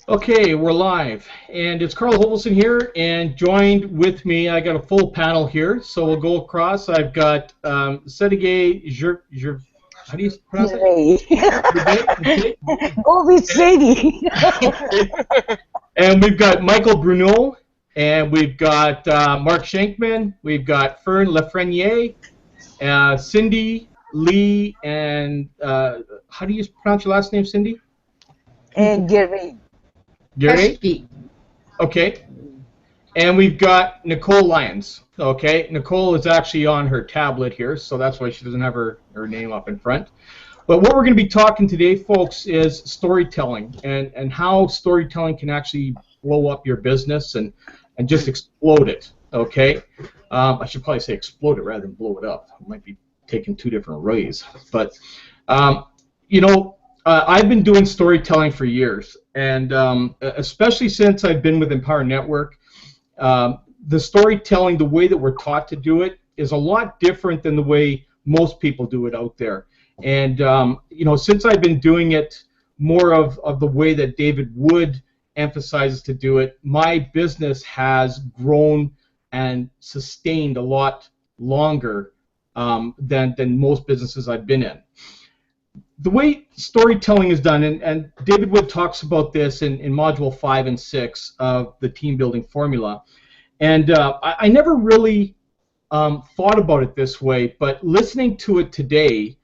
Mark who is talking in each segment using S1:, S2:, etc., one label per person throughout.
S1: Okay, we're live, and it's Carl Hovelson here, and joined with me, I got a full panel here, so we'll go across. I've got Sergey how do you pronounce it? Okay.
S2: Go with Sadie.
S1: And we've got Michael Bruneau, and we've got Mark Schenkman, we've got Fern Lafreniere, Cindy Lee, and how do you pronounce your last name, Cindy?
S2: And Gary.
S1: Gary? Okay. And we've got Nicole Lyons. Okay. Nicole is actually on her tablet here, so that's why she doesn't have her name up in front. But what we're going to be talking today, folks, is storytelling and how storytelling can actually blow up your business and just explode it. Okay. I should probably say explode it rather than blow it up. It might be taking two different ways. But, I've been doing storytelling for years, and especially since I've been with Empower Network, the storytelling, the way that we're taught to do it, is a lot different than the way most people do it out there. And since I've been doing it more of the way that David Wood emphasizes to do it, my business has grown and sustained a lot longer than most businesses I've been in. The way storytelling is done, and David Wood talks about this in Module 5 and 6 of the team building formula, and I never really thought about it this way, but listening to it today,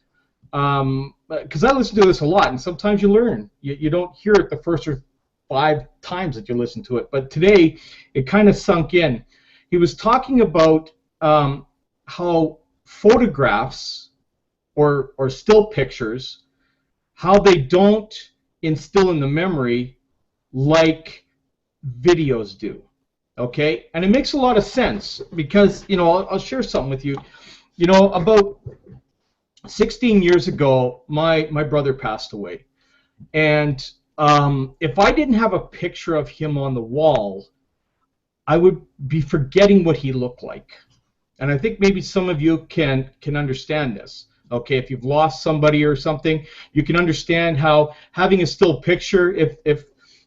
S1: because I listen to this a lot, and sometimes you learn. You don't hear it the first or 5 times that you listen to it, but today it kind of sunk in. He was talking about how photographs or still pictures, how they don't instill in the memory like videos do. Okay, and it makes a lot of sense because I'll share something with you. About 16 years ago, my brother passed away, and if I didn't have a picture of him on the wall, I would be forgetting what he looked like. And I think maybe some of you can understand this. Okay, if you've lost somebody or something, you can understand how having a still picture, if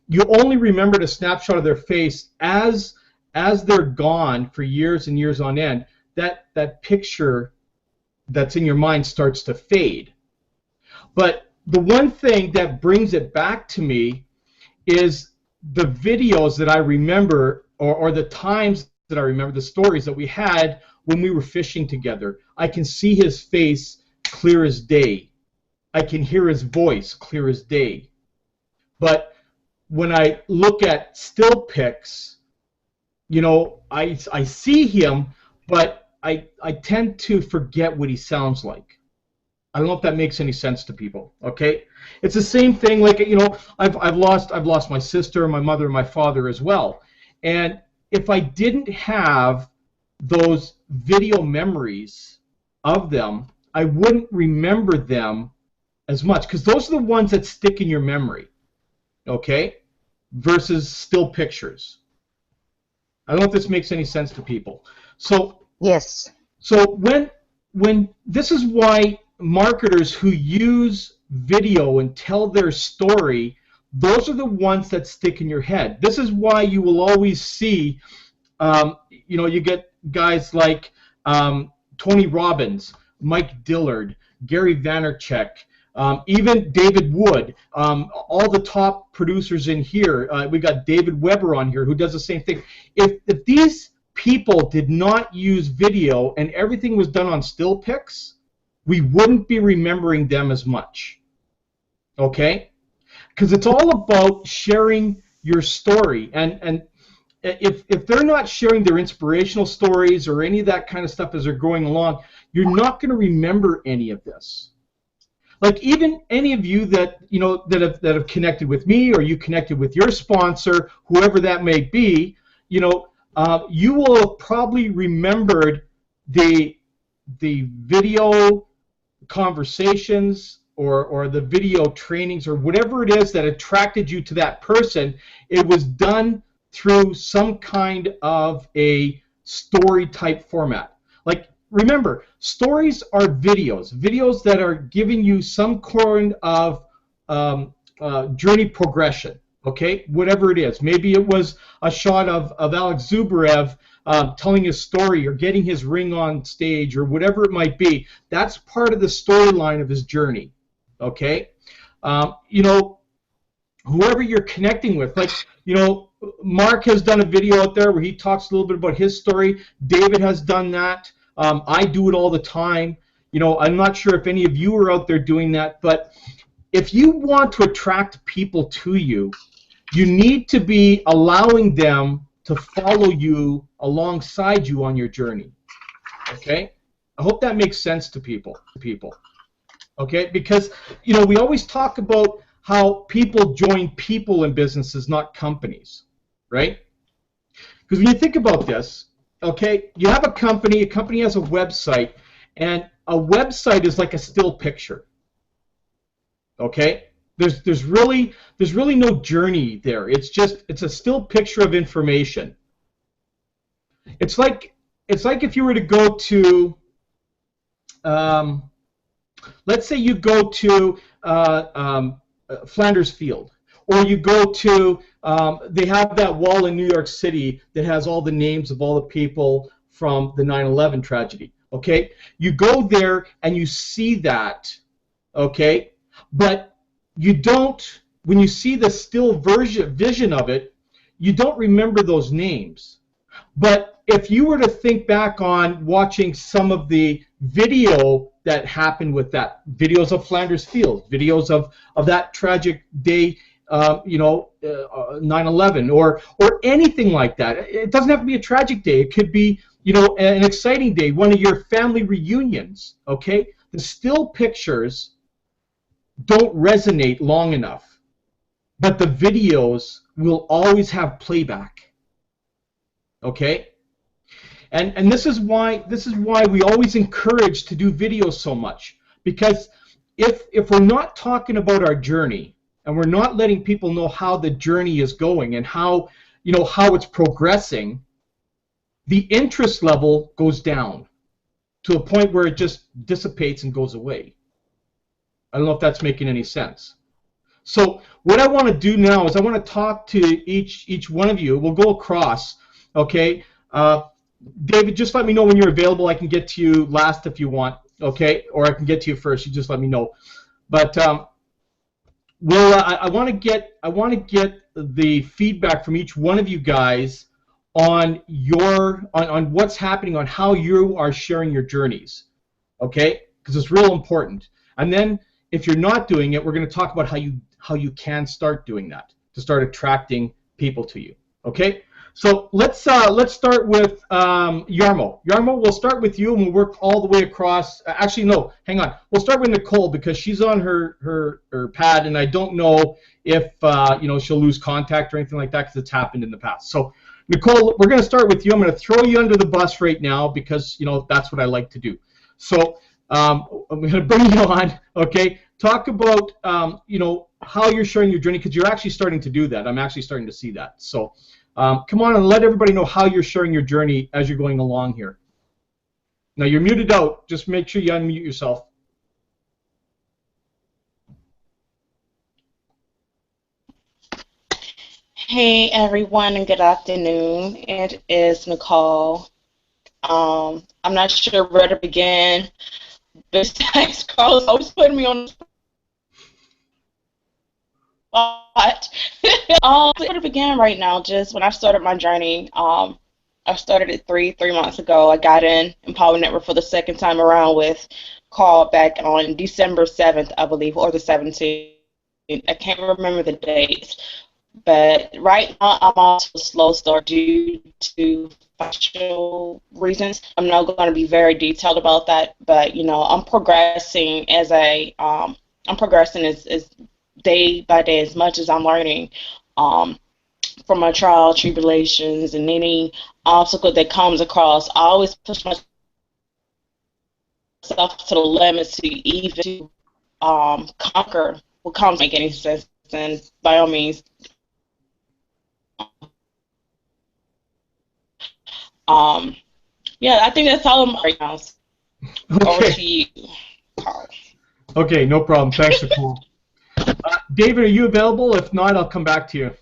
S1: you only remembered a snapshot of their face as they're gone for years and years on end, that picture that's in your mind starts to fade. But the one thing that brings it back to me is the videos that I remember, or the times that I remember, the stories that we had when we were fishing together. I can see his face clear as day. I can hear his voice clear as day. But when I look at still pics, I see him, but I tend to forget what he sounds like. I don't know if that makes any sense to people. Okay, it's the same thing. Like I've lost my sister, my mother, and my father as well. And if I didn't have those video memories of them, I wouldn't remember them as much, because those are the ones that stick in your memory, okay, versus still pictures. I don't know if this makes any sense to people. So
S2: yes.
S1: So when this is why marketers who use video and tell their story, those are the ones that stick in your head. This is why you will always see, you get guys like Tony Robbins, Mike Dillard, Gary Vaynerchuk, even David Wood, all the top producers in here. We got David Weber on here who does the same thing. If these people did not use video and everything was done on still pics, we wouldn't be remembering them as much. Okay? Because it's all about sharing your story, and if they're not sharing their inspirational stories or any of that kind of stuff as they're going along, you're not going to remember any of this. Like even any of you that that have connected with me, or you connected with your sponsor, whoever that may be, you will have probably remembered the video conversations or the video trainings or whatever it is that attracted you to that person. It was done through some kind of a story type format. Like, remember, stories are videos that are giving you some kind of journey progression. Okay, whatever it is. Maybe it was a shot of Alex Zubrev telling his story or getting his ring on stage or whatever it might be. That's part of the storyline of his journey. Okay, you know, whoever you're connecting with, like, you know, Mark has done a video out there where he talks a little bit about his story. David has done that. I do it all the time. You know, I'm not sure if any of you are out there doing that, but if you want to attract people to you, you need to be allowing them to follow you alongside you on your journey. Okay? I hope that makes sense to people. Okay? Because, you know, we always talk about how people join people in businesses, not companies, right? Because when you think about this, okay, you have a company has a website, and a website is like a still picture. Okay? There's really no journey there. It's a still picture of information. It's like if you were to go to let's say you go to Flanders Field, or you go to they have that wall in New York City that has all the names of all the people from the 9/11 tragedy. Okay, you go there and you see that. Okay, but you don't, when you see the still vision of it, you don't remember those names. But if you were to think back on watching some of the video that happened with that, videos of Flanders Field, videos of that tragic day, 9/11, or anything like that. It doesn't have to be a tragic day. It could be, you know, an exciting day, one of your family reunions. Okay, the still pictures don't resonate long enough, but the videos will always have playback. Okay, and this is why we always encourage to do videos so much, because if we're not talking about our journey and we're not letting people know how the journey is going and how, you know, how it's progressing, the interest level goes down to a point where it just dissipates and goes away. I don't know if that's making any sense. So what I want to do now is I want to talk to each one of you. We'll go across, okay? David, just let me know when you're available. I can get to you last if you want, okay? Or I can get to you first. You just let me know. But I want to get the feedback from each one of you guys on on what's happening, on how you are sharing your journeys, okay? Because it's real important. And then, if you're not doing it, we're going to talk about how you can start doing that to start attracting people to you. Okay, so let's start with Yarmo. Yarmo, we'll start with you and we'll work all the way across. Actually, no, hang on. We'll start with Nicole because she's on her pad, and I don't know if you know, she'll lose contact or anything like that because it's happened in the past. So Nicole, we're going to start with you. I'm going to throw you under the bus right now because, you know, that's what I like to do. So I'm going to bring you on. Okay. Talk about, you know, how you're sharing your journey, because you're actually starting to do that. I'm actually starting to see that. So come on and let everybody know how you're sharing your journey as you're going along here. Now, you're muted out. Just make sure you unmute yourself.
S3: Hey, everyone, and good afternoon. It is Nicole. I'm not sure where to begin. Besides, Carlos always putting me on the spot. Where to begin right now? Just when I started my journey, I started it three months ago. I got in Empower Network for the second time around with Carl back on December 7th, I believe, or the 17th. I can't remember the date. But right now, I'm also a slow start due to financial reasons. I'm not going to be very detailed about that, but you know, I'm progressing as I'm progressing as day by day, as much as I'm learning from my trial, tribulations, and any obstacle that comes across. I always push myself to the limits to even conquer what comes. Make any sense? And by all means. Yeah, I think that's all I'm right now.
S1: Okay.
S3: Over to you, Carl.
S1: Okay, no problem. Thanks, Nicole. David, are you available? If not, I'll come back to you.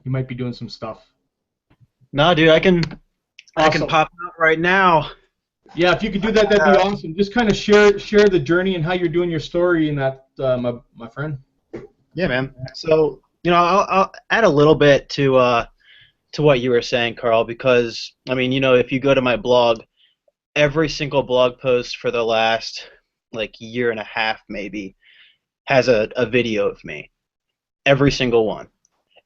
S1: you might be doing some stuff.
S4: No, dude, I can
S1: Awesome.
S4: pop out right now.
S1: Yeah, if you could do that, that'd be awesome. Just kind of share the journey and how you're doing your story in that, my friend.
S4: Yeah, man. So, you know, I'll add a little bit to what you were saying, Carl, because, I mean, you know, if you go to my blog, every single blog post for the last, like, year and a half maybe has a video of me. Every single one.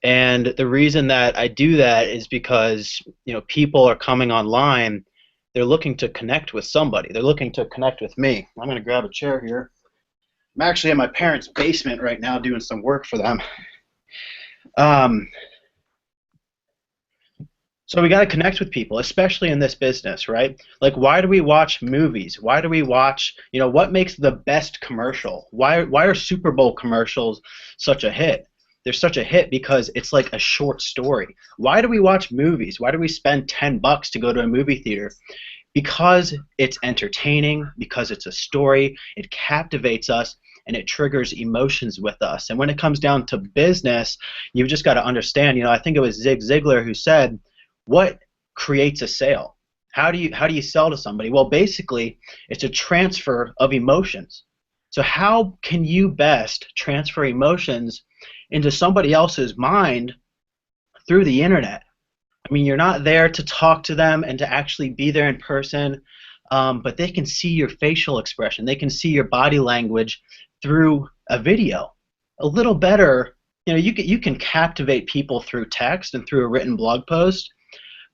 S4: And the reason that I do that is because, you know, people are coming online, they're looking to connect with somebody. They're looking to connect with me. I'm going to grab a chair here. I'm actually in my parents' basement right now doing some work for them. So we got to connect with people, especially in this business, right? Like, why do we watch movies? Why do we watch, you know, what makes the best commercial? Why are Super Bowl commercials such a hit? They're such a hit because it's like a short story. Why do we watch movies? Why do we spend $10 to go to a movie theater? Because it's entertaining, because it's a story, it captivates us, and it triggers emotions with us. And when it comes down to business, you've just got to understand, you know, I think it was Zig Ziglar who said, what creates a sale? How do you sell to somebody? Well, basically, it's a transfer of emotions. So how can you best transfer emotions into somebody else's mind through the internet? I mean, you're not there to talk to them and to actually be there in person, but they can see your facial expression. They can see your body language through a video. A little better, you know, you can captivate people through text and through a written blog post,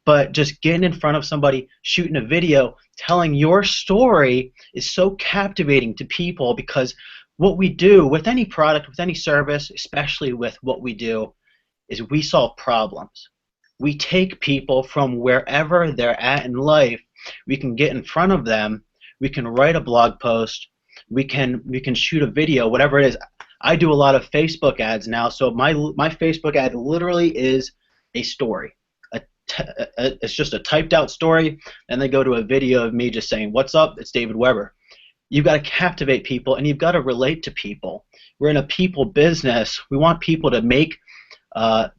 S4: but just getting in front of somebody, shooting a video, telling your story is so captivating to people, because what we do with any product, with any service, especially with what we do, is we solve problems. We take people from wherever they're at in life, we can get in front of them, we can write a blog post, we can shoot a video, whatever it is. I do a lot of Facebook ads now, so my Facebook ad literally is a story. It's just a typed out story, and they go to a video of me just saying, "What's up? It's David Weber." You've got to captivate people, and you've got to relate to people. We're in a people business. We want people to make a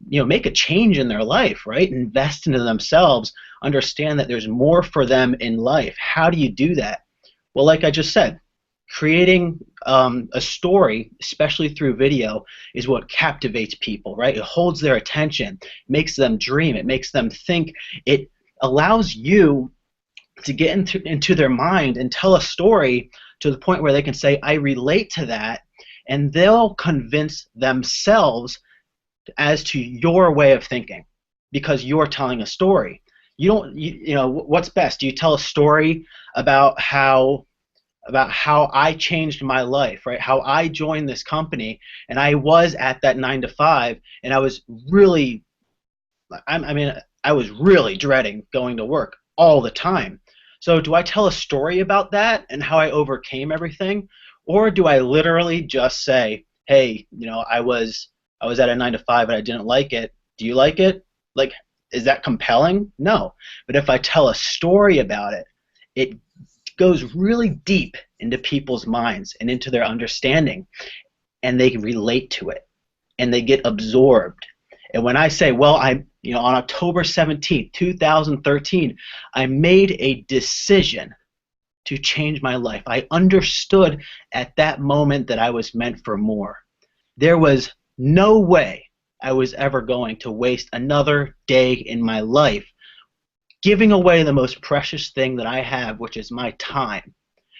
S4: change in their life, right? Invest into themselves. Understand that there's more for them in life. How do you do that? Well, like I just said, creating a story, especially through video, is what captivates people, right? It holds their attention, makes them dream, it makes them think. It allows you to get into their mind and tell a story to the point where they can say, I relate to that, and they'll convince themselves as to your way of thinking because you're telling a story. You know, what's best? Do you tell a story about how I changed my life, right? How I joined this company, and I was at that 9 to 5, and I was really, I was really dreading going to work all the time. So do I tell a story about that and how I overcame everything, or do I literally just say, hey, you know, I was at a 9 to 5 and I didn't like it. Do you like it? Like, is that compelling? No. But if I tell a story about it, it goes really deep into people's minds and into their understanding, and they can relate to it, and they get absorbed. And when I say, well, on October 17th, 2013, I made a decision to change my life. I understood at that moment that I was meant for more. There was no way I was ever going to waste another day in my life giving away the most precious thing that I have, which is my time,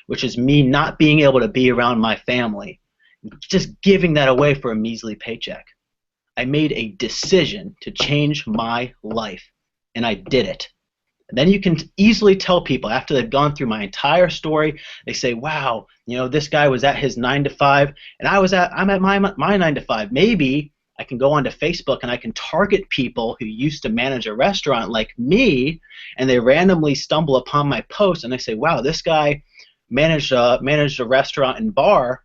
S4: which is me not being able to be around my family, just giving that away for a measly paycheck. I made a decision to change my life, and I did it. And then you can easily tell people after they've gone through my entire story, they say, wow, you know, this guy was at his 9 to 5, and I'm at my 9 to 5. Maybe I can go onto Facebook and I can target people who used to manage a restaurant like me, and they randomly stumble upon my post and they say, wow, this guy managed a restaurant and bar,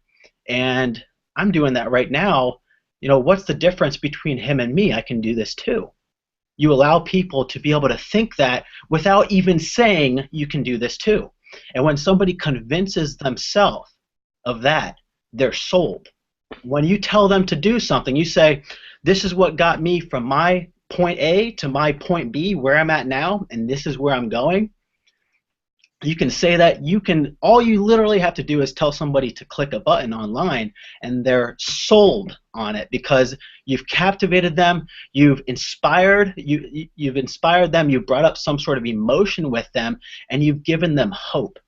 S4: and I'm doing that right now. You know, what's the difference between him and me? I can do this too. You allow people to be able to think that without even saying you can do this too. And when somebody convinces themselves of that, they're sold. When you tell them to do something, you say, this is what got me from my point A to my point B, where I'm at now, and this is where I'm going. You can say that. All you literally have to do is tell somebody to click a button online, and they're sold on it because you've captivated them, you've inspired them, you've brought up some sort of emotion with them, and you've given them hope,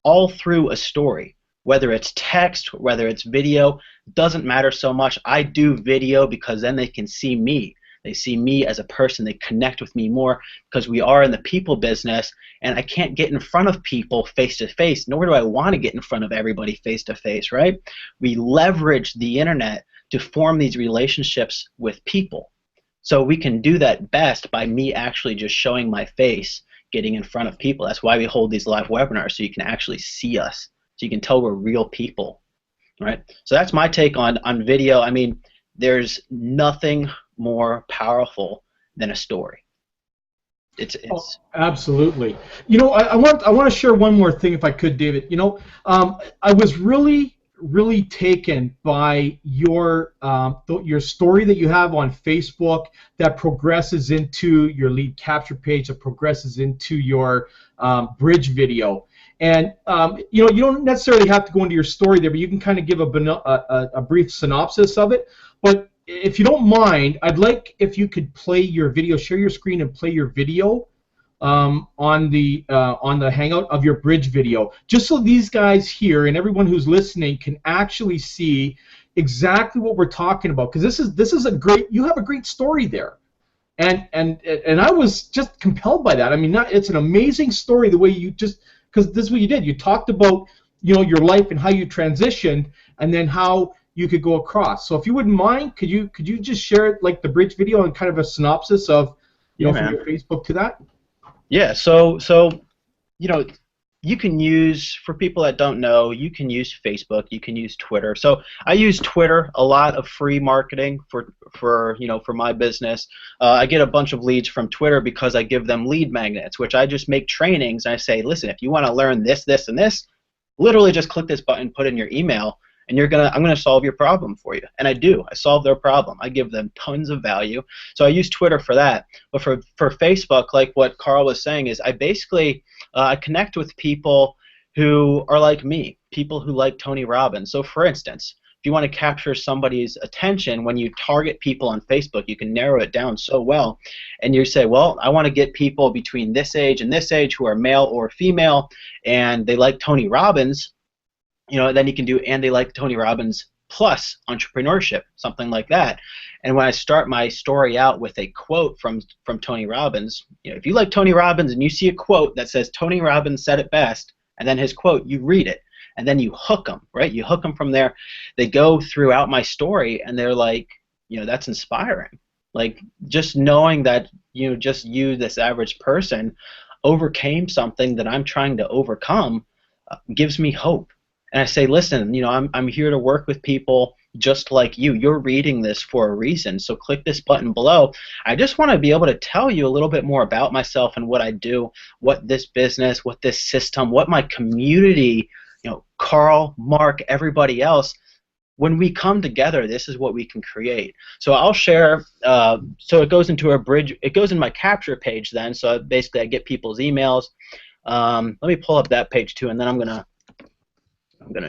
S4: all through a story. Whether it's text, whether it's video, doesn't matter so much. I do video because then they can see me. They see me as a person. They connect with me more because we are in the people business, and I can't get in front of people face to face, nor do I want to get in front of everybody face to face, right? We leverage the internet to form these relationships with people. So we can do that best by me actually just showing my face, getting in front of people. That's why we hold these live webinars, so you can actually see us, so you can tell we're real people, right? So that's my take on video. I mean, there's nothing more powerful than a story.
S1: Oh, absolutely. You know, I want to share one more thing, if I could, David. You know, I was really taken by your story that you have on Facebook that progresses into your lead capture page, that progresses into your bridge video. And you know, you don't necessarily have to go into your story there, but you can kind of give a brief synopsis of it. But if you don't mind, I'd like if you could play your video, share your screen and play your video on the Hangout of your bridge video, just so these guys here and everyone who's listening can actually see exactly what we're talking about. Because this is a great, you have a great story there, and I was just compelled by that. I mean, it's an amazing story the way you just, because this is what you did. You talked about, you know, your life and how you transitioned, and then how you could go across. So if you wouldn't mind, could you just share like the bridge video and kind of a synopsis of, you know, from your Facebook to that?
S4: Yeah. So you know, you can use, for people that don't know, you can use Facebook, you can use Twitter. So I use Twitter, a lot of free marketing for you know, for my business. I get a bunch of leads from Twitter because I give them lead magnets, which I just make trainings, and I say, listen, if you want to learn this, this, and this, literally just click this button, put in your email, and I'm gonna solve your problem for you. And I do. I solve their problem. I give them tons of value. So I use Twitter for that. But for Facebook, like what Carl was saying, is I basically I connect with people who are like me, people who like Tony Robbins. So for instance, if you want to capture somebody's attention, when you target people on Facebook, you can narrow it down so well. And you say, well, I want to get people between this age and this age who are male or female, and they like Tony Robbins. You know, then you can do, and they like Tony Robbins plus entrepreneurship, something like that. And when I start my story out with a quote from Tony Robbins, you know, if you like Tony Robbins and you see a quote that says Tony Robbins said it best, and then his quote, you read it, and then you hook them, right? You hook them from there. They go throughout my story, and they're like, you know, that's inspiring. Like, just knowing that, you know, just you, this average person, overcame something that I'm trying to overcome gives me hope. And I say, listen, you know, I'm here to work with people just like you. You're reading this for a reason, so click this button below. I just want to be able to tell you a little bit more about myself and what I do, what this business, what this system, what my community, you know, Carl, Mark, everybody else, when we come together, this is what we can create. So I'll share, so it goes into a bridge, it goes in my capture page then, so basically I get people's emails. Let me pull up that page too, and then I'm gonna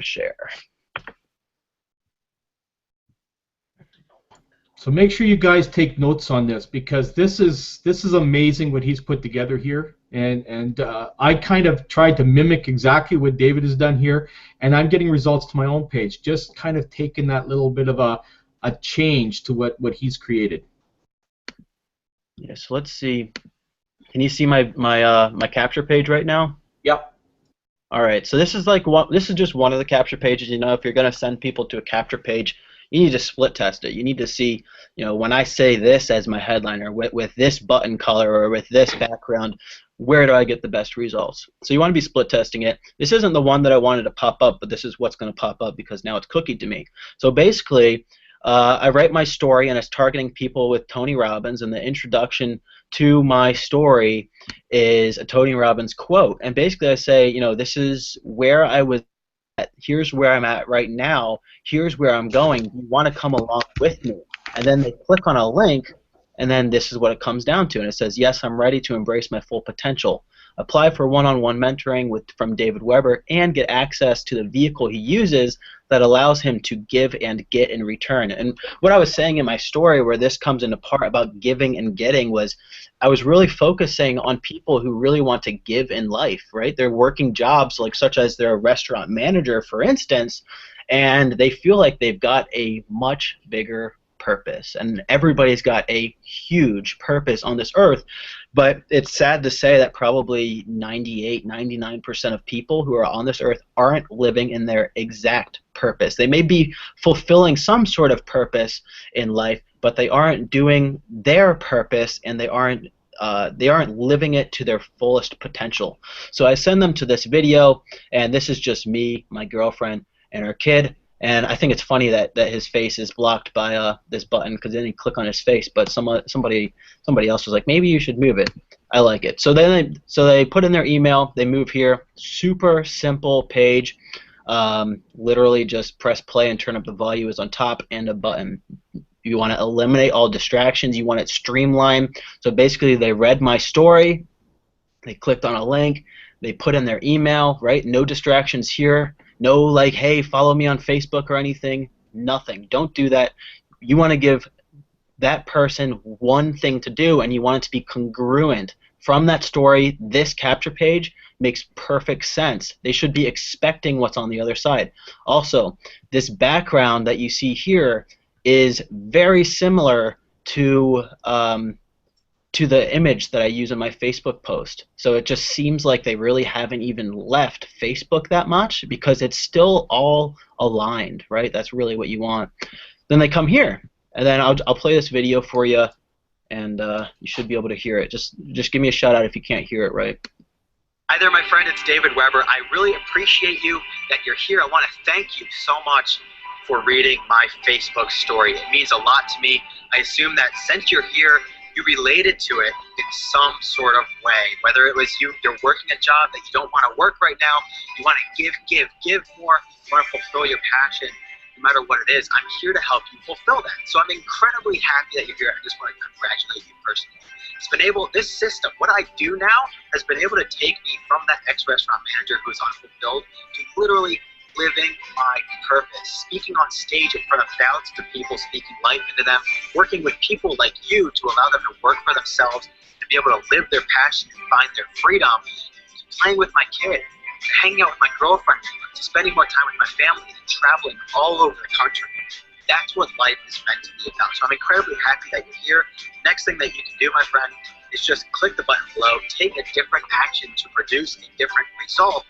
S4: share.
S1: So make sure you guys take notes on this, because this is amazing what he's put together here, and I kind of tried to mimic exactly what David has done here, and I'm getting results to my own page, just kind of taking that little bit of a change to what he's created.
S4: Yeah, so let's see. Can you see my capture page right now?
S1: Yep.
S4: All right, so this is just one of the capture pages. You know, if you're going to send people to a capture page, you need to split test it. You need to see, you know, when I say this as my headliner, with this button color or with this background, where do I get the best results? So you want to be split testing it. This isn't the one that I wanted to pop up, but this is what's going to pop up because now it's cookied to me. So basically, I write my story, and it's targeting people with Tony Robbins, and the introduction to my story is a Tony Robbins quote. And basically I say, you know, this is where I was at, here's where I'm at right now, here's where I'm going, you want to come along with me. And then they click on a link, And then this is what it comes down to. And it says, yes, I'm ready to embrace my full potential. Apply for one-on-one mentoring from David Weber and get access to the vehicle he uses that allows him to give and get in return. And what I was saying in my story where this comes into part about giving and getting was I was really focusing on people who really want to give in life, right? They're working jobs like such as they're a restaurant manager, for instance, and they feel like they've got a much bigger purpose, and everybody's got a huge purpose on this earth, but it's sad to say that probably 98-99% of people who are on this earth aren't living in their exact purpose. They may be fulfilling some sort of purpose in life, but they aren't doing their purpose, and they aren't living it to their fullest potential. So I send them to this video, and this is just me, my girlfriend, and our kid. And I think it's funny that his face is blocked by this button, because then you click on his face. But somebody else was like, maybe you should move it. I like it. So then they put in their email. They move here. Super simple page. Literally just press play and turn up the volume is on top, and a button. You want to eliminate all distractions. You want it streamlined. So basically, they read my story. They clicked on a link. They put in their email. Right? No distractions here. No, like, hey, follow me on Facebook or anything. Nothing. Don't do that. You want to give that person one thing to do, and you want it to be congruent. From that story, this capture page makes perfect sense. They should be expecting what's on the other side. Also, this background that you see here is very similar to the image that I use in my Facebook post. So it just seems like they really haven't even left Facebook that much, because it's still all aligned, right? That's really what you want. Then they come here, and then I'll play this video for you, and you should be able to hear it. Just give me a shout out if you can't hear it right.
S5: Hi there, my friend. It's David Weber. I really appreciate you that you're here. I want to thank you so much for reading my Facebook story. It means a lot to me. I assume that since you're here, you related to it in some sort of way. Whether it was you're working a job that you don't want to work right now, you want to give more, you want to fulfill your passion, no matter what it is, I'm here to help you fulfill that. So I'm incredibly happy that you're here. I just want to congratulate you personally. This system, what I do now, has been able to take me from that ex-restaurant manager who's unfulfilled to literally living my purpose, speaking on stage in front of thousands of people, speaking life into them, working with people like you to allow them to work for themselves, to be able to live their passion and find their freedom, playing with my kid, hanging out with my girlfriend, spending more time with my family, and traveling all over the country. That's what life is meant to be about. So I'm incredibly happy that you're here. Next thing that you can do, my friend, is just click the button below, take a different action to produce a different result.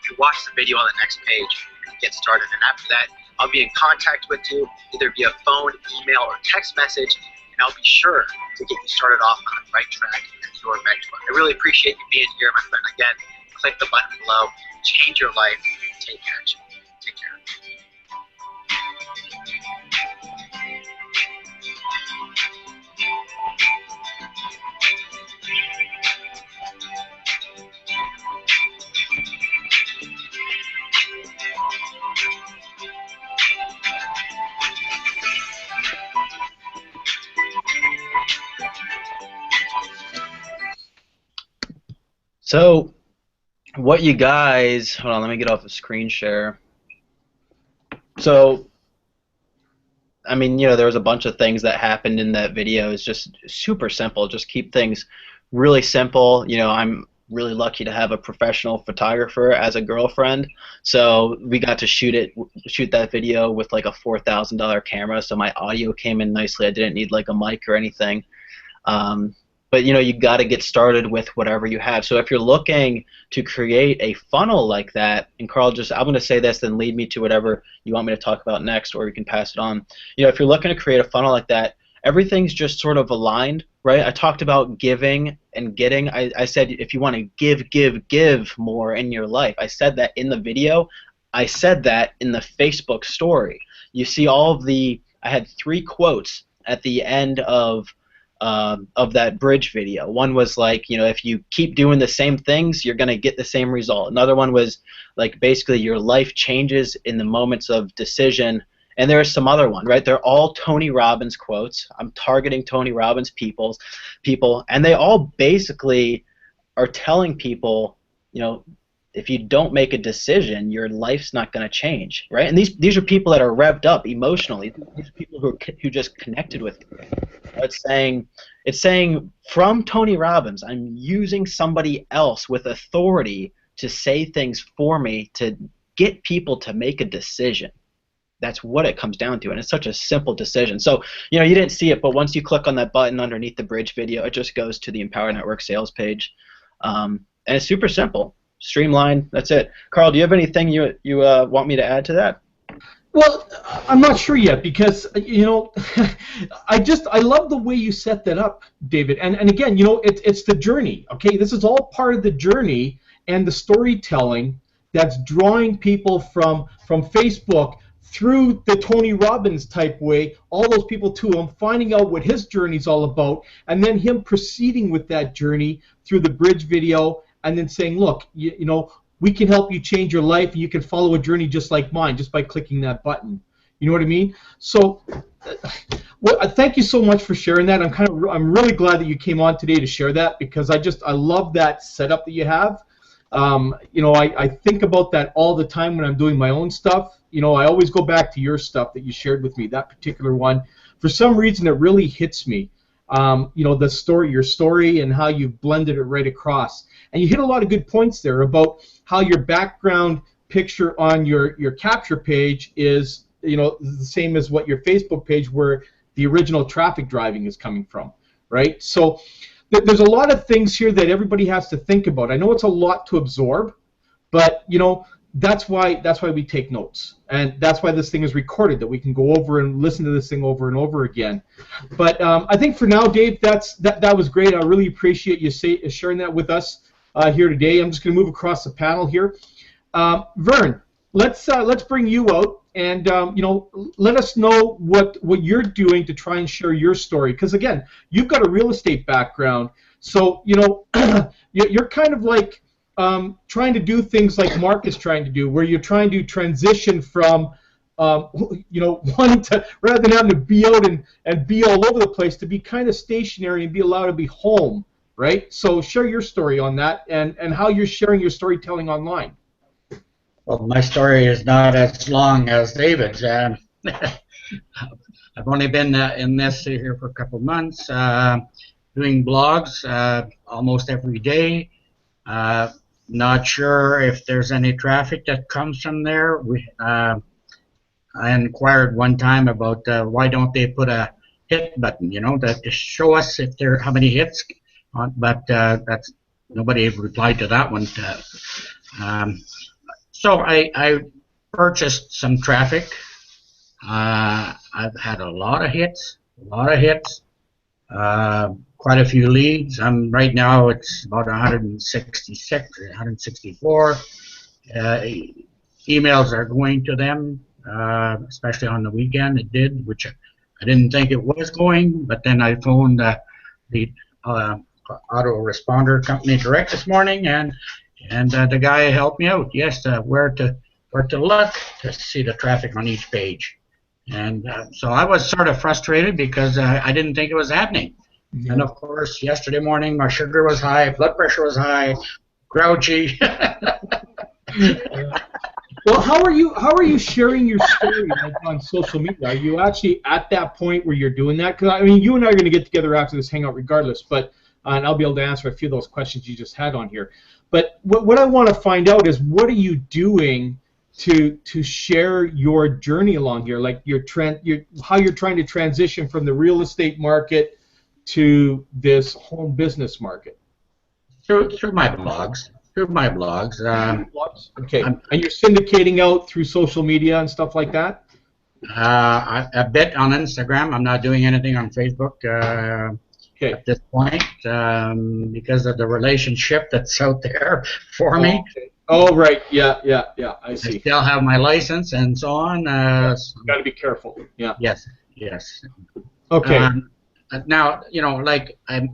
S5: You watch the video on the next page and get started. And after that, I'll be in contact with you either via phone, email, or text message, and I'll be sure to get you started off on the right track as your mentor. I really appreciate you being here, my friend. Again, click the button below, change your life, take action. Take care.
S4: So what you guys, hold on, let me get off the screen share. So, I mean, there was a bunch of things that happened in that video. It's just super simple. Just keep things really simple. I'm really lucky to have a professional photographer as a girlfriend. So we got to shoot that video with like a $4,000 camera. So my audio came in nicely. I didn't need like a mic or anything. But you got to get started with whatever you have. So if you're looking to create a funnel like that, and Carl, I'm going to say this, then lead me to whatever you want me to talk about next, or you can pass it on. If you're looking to create a funnel like that, everything's just sort of aligned, right? I talked about giving and getting. I said if you want to give more in your life. I said that in the video. I said that in the Facebook story. You see I had 3 quotes at the end of that bridge video. One was like, if you keep doing the same things, you're going to get the same result. Another one was like, basically your life changes in the moments of decision, and there's some other one, right? They're all Tony Robbins quotes. I'm targeting Tony Robbins people, and they all basically are telling people, you know, if you don't make a decision, your life's not going to change, right? And these are people that are revved up emotionally. These are people who just connected with you. It's saying from Tony Robbins, I'm using somebody else with authority to say things for me to get people to make a decision. That's what it comes down to, and it's such a simple decision. So, you know, you didn't see it, but once you click on that button underneath the bridge video, it just goes to the Empower Network sales page, and it's super simple, streamlined. That's it. Carl, do you have anything you want me to add to that?
S1: Well, I'm not sure yet because, you know, I love the way you set that up, David. And again, you know, it's the journey. Okay, this is all part of the journey and the storytelling that's drawing people from Facebook through the Tony Robbins type way, all those people to him, finding out what his journey's all about, and then him proceeding with that journey through the bridge video, and then saying, look, you know, we can help you change your life, and you can follow a journey just like mine, just by clicking that button. You know what I mean? So, well, thank you so much for sharing that. I'm really glad that you came on today to share that, because I love that setup that you have. You know, I think about that all the time when I'm doing my own stuff. You know, I always go back to your stuff that you shared with me, that particular one. For some reason, it really hits me. You know, the story, your story, and how you blended it right across. And you hit a lot of good points there about how your background picture on your capture page is, you know, the same as what your Facebook page where the original traffic driving is coming from, right? So there's a lot of things here that everybody has to think about. I know it's a lot to absorb, but, you know, that's why we take notes, and that's why this thing is recorded, that we can go over and listen to this thing over and over again. But I think for now, Dave, that was great. I really appreciate you sharing that with us here today. I'm just going to move across the panel here. Vern, let's bring you out, and you know, let us know what you're doing to try and share your story. Because again, you've got a real estate background, so you know you're kind of like trying to do things like Mark is trying to do, where you're trying to transition from you know, one to, rather than having to be out and be all over the place, to be kind of stationary and be allowed to be home, right? So share your story on that, and how you're sharing your storytelling online.
S6: Well, my story is not as long as David's. I've only been in this here for a couple months, doing blogs almost every day. Not sure if there's any traffic that comes from there. I inquired one time about why don't they put a hit button, you know, that to show us if there how many hits, but that's nobody replied to that one. So I purchased some traffic. I've had a lot of hits, quite a few leads. Right now it's about 166, 164. Emails are going to them, especially on the weekend. It did, which I didn't think it was going, but then I phoned the autoresponder company direct this morning, and the guy helped me out. Yes, where to look to see the traffic on each page. And so I was sort of frustrated because I didn't think it was happening. Mm-hmm. And of course, yesterday morning my sugar was high, blood pressure was high, grouchy.
S1: Well, how are you sharing your story on social media? Are you actually at that point where you're doing that? Because I mean, you and I are going to get together after this hangout regardless, but and I'll be able to answer a few of those questions you just had on here. But what I want to find out is, what are you doing to share your journey along here, like how you're trying to transition from the real estate market to this home business market?
S6: Through my blogs.
S1: Okay. And you're syndicating out through social media and stuff like that?
S6: A bit on Instagram. I'm not doing anything on Facebook at this point because of the relationship that's out there for me.
S1: Okay. Oh, right. Yeah. I see.
S6: I still have my license and so on.
S1: Got to be careful. Yeah.
S6: Yes.
S1: Okay.
S6: Now, you know, like I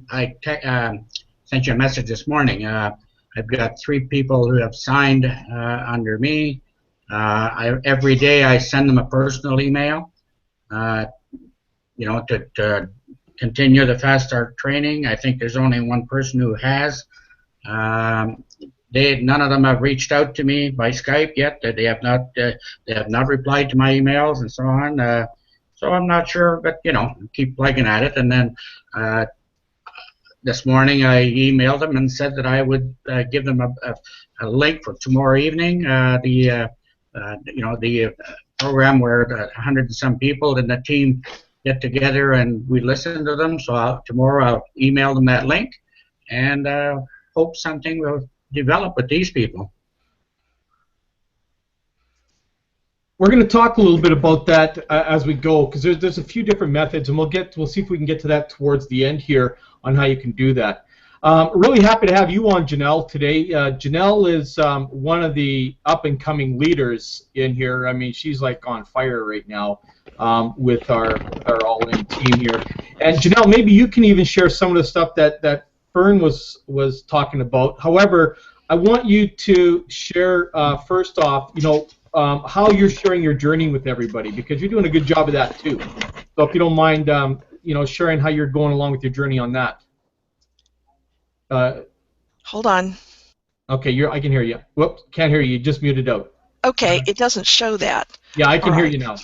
S6: sent you a message this morning. I've got 3 people who have signed under me, Every day I send them a personal email, to continue the fast start training. I think there's only one person who has. None of them have reached out to me by Skype yet. They have not replied to my emails and so on. So I'm not sure, but keep plugging at it. And then this morning I emailed them and said that I would give them a link for tomorrow evening. The program where 100 and some people in the team get together and we listen to them. So tomorrow I'll email them that link and hope something will develop with these people.
S1: We're going to talk a little bit about that as we go, because there's a few different methods, and we'll see if we can get to that towards the end here on how you can do that. Really happy to have you on, Janelle, today. Janelle is one of the up-and-coming leaders in here. I mean, she's like on fire right now with our all-in team here. And Janelle, maybe you can even share some of the stuff that Fern was talking about. However, I want you to share first off, how you're sharing your journey with everybody, because you're doing a good job of that too. So if you don't mind, sharing how you're going along with your journey on that.
S7: Hold on.
S1: Okay, I can hear you. Whoops, can't hear you. You just muted out.
S7: Okay, it doesn't show that.
S1: Yeah, I can hear you now.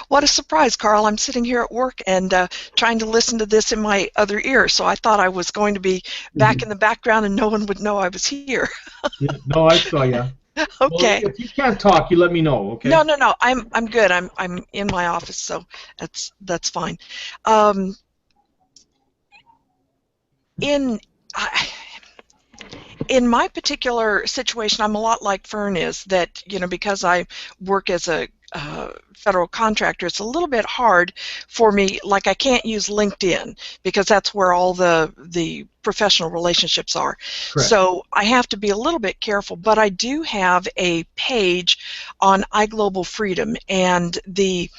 S7: What a surprise, Carl. I'm sitting here at work and trying to listen to this in my other ear, so I thought I was going to be back in the background and no one would know I was here.
S1: Yeah, no, I saw you.
S7: Okay.
S1: Well, if you can't talk, you let me know, okay?
S7: No. I'm good. I'm in my office, so that's fine. In my particular situation, I'm a lot like Fern is, that because I work as a federal contractor, it's a little bit hard for me. Like, I can't use LinkedIn because that's where all the professional relationships are.
S1: Correct.
S7: So I have to be a little bit careful, but I do have a page on iGlobal Freedom, and the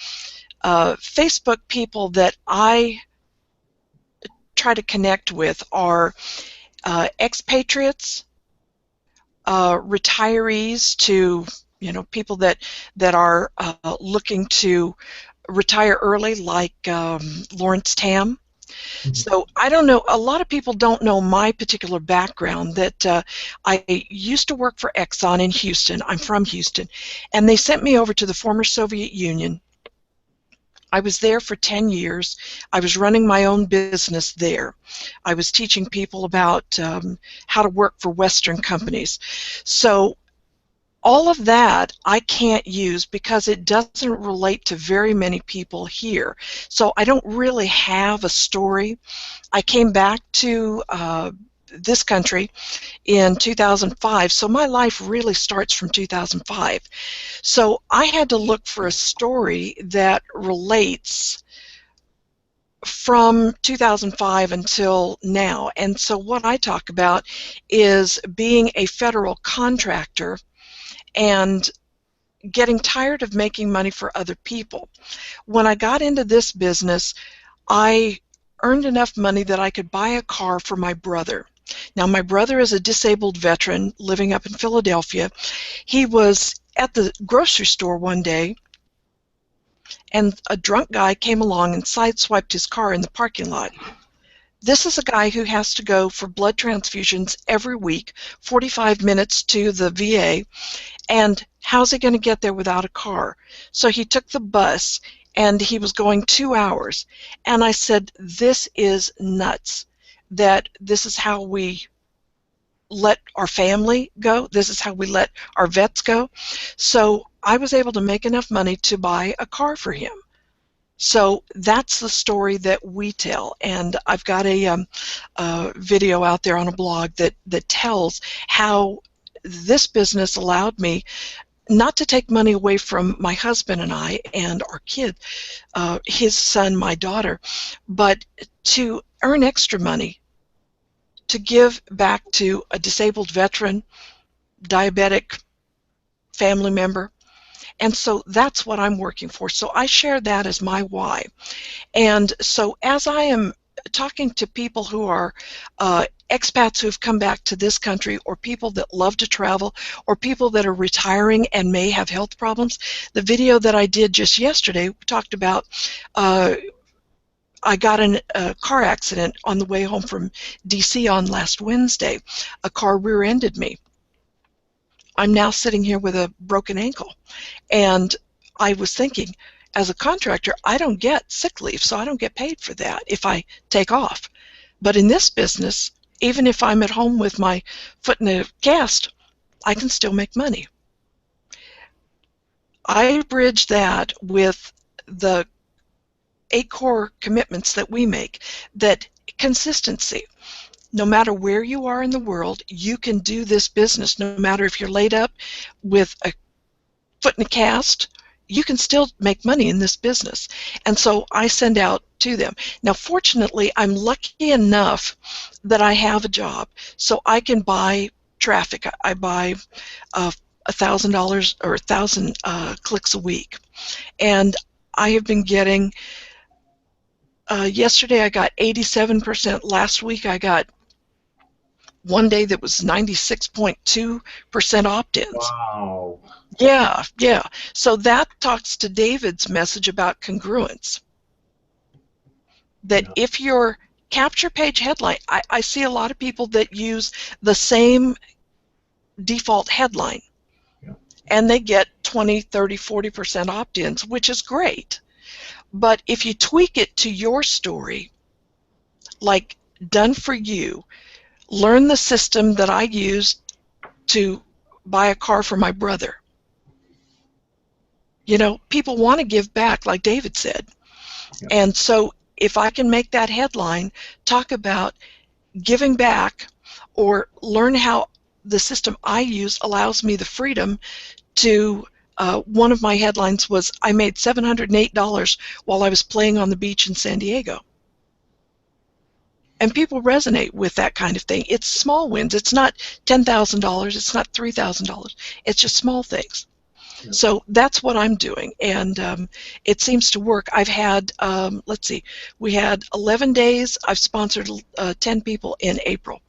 S7: Facebook people that I try to connect with are expatriates, retirees, to people that are looking to retire early, like Lawrence Tam. Mm-hmm. So I don't know, a lot of people don't know my particular background, that I used to work for Exxon in Houston. I'm from Houston, and they sent me over to the former Soviet Union. I was there for 10 years. I was running my own business there. I was teaching people about how to work for Western companies. So all of that I can't use because it doesn't relate to very many people here. So I don't really have a story. I came back to this country in 2005, so my life really starts from 2005. So I had to look for a story that relates from 2005 until now. And so what I talk about is being a federal contractor and getting tired of making money for other people. When I got into this business, I earned enough money that I could buy a car for my brother. Now, my brother is a disabled veteran living up in Philadelphia. He was at the grocery store one day, and a drunk guy came along and sideswiped his car in the parking lot. This is a guy who has to go for blood transfusions every week, 45 minutes to the VA, and how's he going to get there without a car? So he took the bus, and he was going 2 hours. And I said, this is nuts, that this is how we let our family go. This is how we let our vets go. So I was able to make enough money to buy a car for him. So that's the story that we tell, and I've got a video out there on a blog that tells how this business allowed me not to take money away from my husband and I and our kid, his son, my daughter, but to earn extra money to give back to a disabled veteran, diabetic family member. And so that's what I'm working for. So I share that as my why. And so as I am talking to people who are expats who've come back to this country, or people that love to travel, or people that are retiring and may have health problems. The video that I did just yesterday talked about I got in a car accident on the way home from DC on last Wednesday. A car rear-ended me. I'm now sitting here with a broken ankle. And I was thinking, as a contractor, I don't get sick leave, so I don't get paid for that if I take off. But in this business, even if I'm at home with my foot in a cast, I can still make money. I bridge that with the 8 core commitments that we make, that consistency. No matter where you are in the world, you can do this business. No matter if you're laid up with a foot in a cast, you can still make money in this business. And so I send out to them. Now, fortunately, I'm lucky enough that I have a job, so I can buy traffic. I buy $1,000 or 1,000 clicks a week. And I have been getting, yesterday I got 87%. Last week I got one day that was 96.2% opt-ins.
S1: Wow.
S7: Yeah, yeah. So that talks to David's message about congruence. That if your capture page headline, I see a lot of people that use the same default headline, and they get 20, 30, 40% opt-ins, which is great. But if you tweak it to your story, like done for you, learn the system that I used to buy a car for my brother. You know, people want to give back, like David said. Yep. And so if I can make that headline talk about giving back, or learn how the system I use allows me the freedom to, one of my headlines was, I made $708 while I was playing on the beach in San Diego. And people resonate with that kind of thing. It's small wins. It's not $10,000. It's not $3,000. It's just small things. Yeah. So that's what I'm doing, and it seems to work. I've had, let's see, we had 11 days. I've sponsored 10 people in April.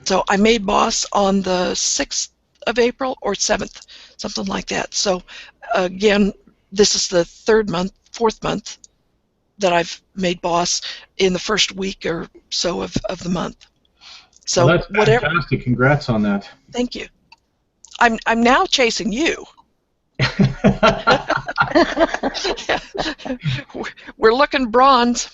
S7: So I made boss on the 6th of April or 7th, something like that. So again, this is the fourth month that I've made boss in the first week or so of the month. So
S1: well, that's fantastic. Congrats on that.
S7: Thank you. I'm now chasing you. We're looking bronze.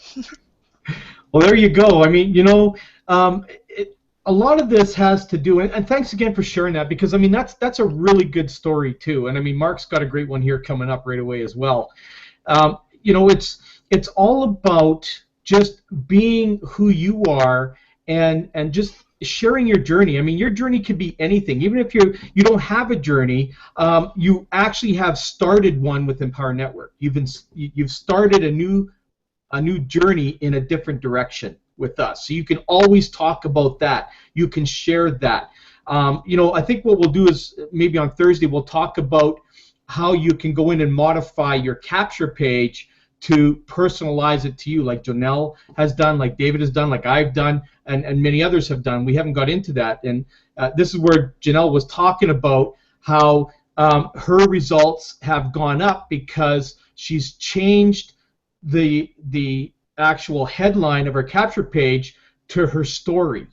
S1: Well, there you go. I mean, you know, a lot of this has to do, and thanks again for sharing that, because I mean that's a really good story too. And I mean, Mark's got a great one here coming up right away as well. You know, it's all about just being who you are and just sharing your journey. I mean, your journey could be anything. Even if you don't have a journey, you actually have started one with Empower Network. You've started a new journey in a different direction with us. So you can always talk about that. You can share that. You know, I think what we'll do is maybe on Thursday we'll talk about how you can go in and modify your capture page to personalize it to you, like Jonelle has done, like David has done, like I've done, and many others have done. We haven't got into that, and this is where Jonelle was talking about how her results have gone up because she's changed the actual headline of her capture page to her story,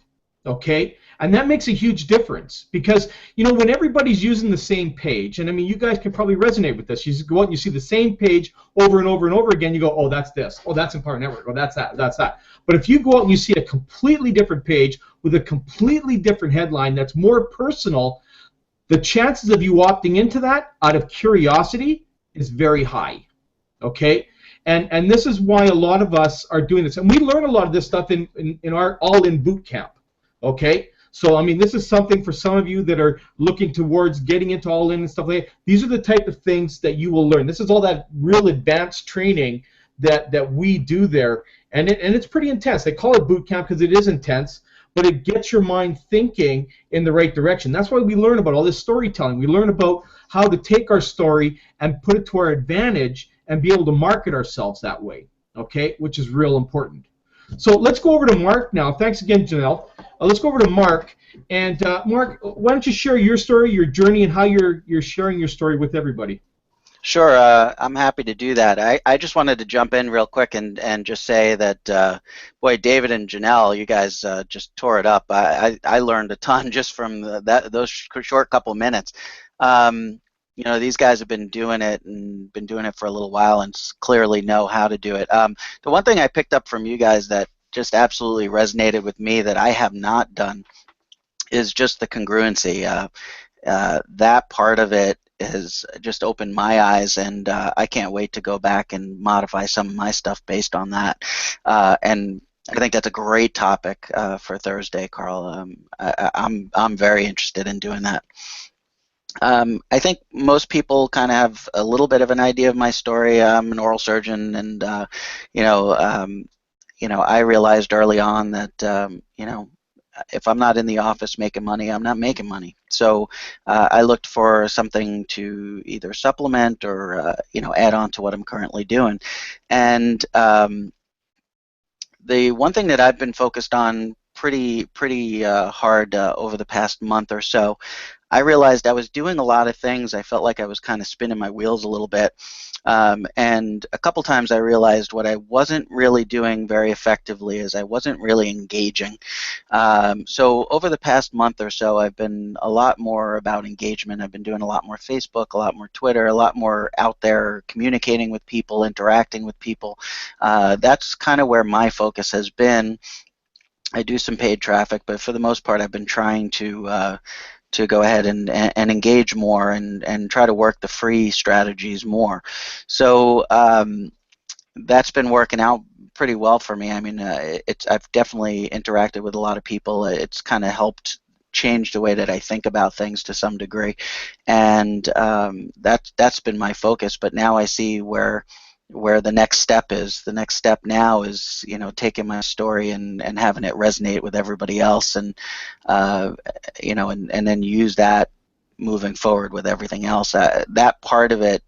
S1: okay? And that makes a huge difference because, you know, when everybody's using the same page, and I mean, you guys can probably resonate with this. You just go out and you see the same page over and over and over again, you go, oh, that's this. Oh, that's Empower Network. Oh, that's that. That's that. But if you go out and you see a completely different page with a completely different headline that's more personal, the chances of you opting into that out of curiosity is very high, okay? And this is why a lot of us are doing this. And we learn a lot of this stuff in our all-in boot camp, okay? So, I mean, this is something for some of you that are looking towards getting into all-in and stuff like that. These are the type of things that you will learn. This is all that real advanced training that we do there. And it's pretty intense. They call it boot camp because it is intense, but it gets your mind thinking in the right direction. That's why we learn about all this storytelling. We learn about how to take our story and put it to our advantage and be able to market ourselves that way. okay, which is real important. So let's go over to Mark now. Thanks again, Janelle. Let's go over to Mark. And Mark, why don't you share your story, your journey, and how you're sharing your story with everybody?
S8: Sure, I'm happy to do that. I just wanted to jump in real quick and just say that, boy, David and Janelle, you guys just tore it up. I learned a ton just from those short couple minutes. You know, these guys have been doing it and been doing it for a little while and clearly know how to do it. The one thing I picked up from you guys that just absolutely resonated with me that I have not done is just the congruency. That part of it has just opened my eyes, and I can't wait to go back and modify some of my stuff based on that. And I think that's a great topic for Thursday, Carl. I'm very interested in doing that. I think most people kind of have a little bit of an idea of my story. I'm an oral surgeon, and you know, I realized early on that you know, if I'm not in the office making money, I'm not making money. So I looked for something to either supplement or you know, add on to what I'm currently doing. And the one thing that I've been focused on pretty hard over the past month or so, I realized I was doing a lot of things. I felt like I was kind of spinning my wheels a little bit. And a couple times I realized what I wasn't really doing very effectively is I wasn't really engaging. So over the past month or so, I've been a lot more about engagement. I've been doing a lot more Facebook, a lot more Twitter, a lot more out there communicating with people, interacting with people. That's kind of where my focus has been. I do some paid traffic, but for the most part, I've been trying to go ahead and engage more and try to work the free strategies more. So that's been working out pretty well for me. I mean, I've definitely interacted with a lot of people. It's kind of helped change the way that I think about things to some degree, and that's been my focus. But now I see where the next step is. The next step now is, you know, taking my story and having it resonate with everybody else, and you know, and then use that moving forward with everything else. That part of it,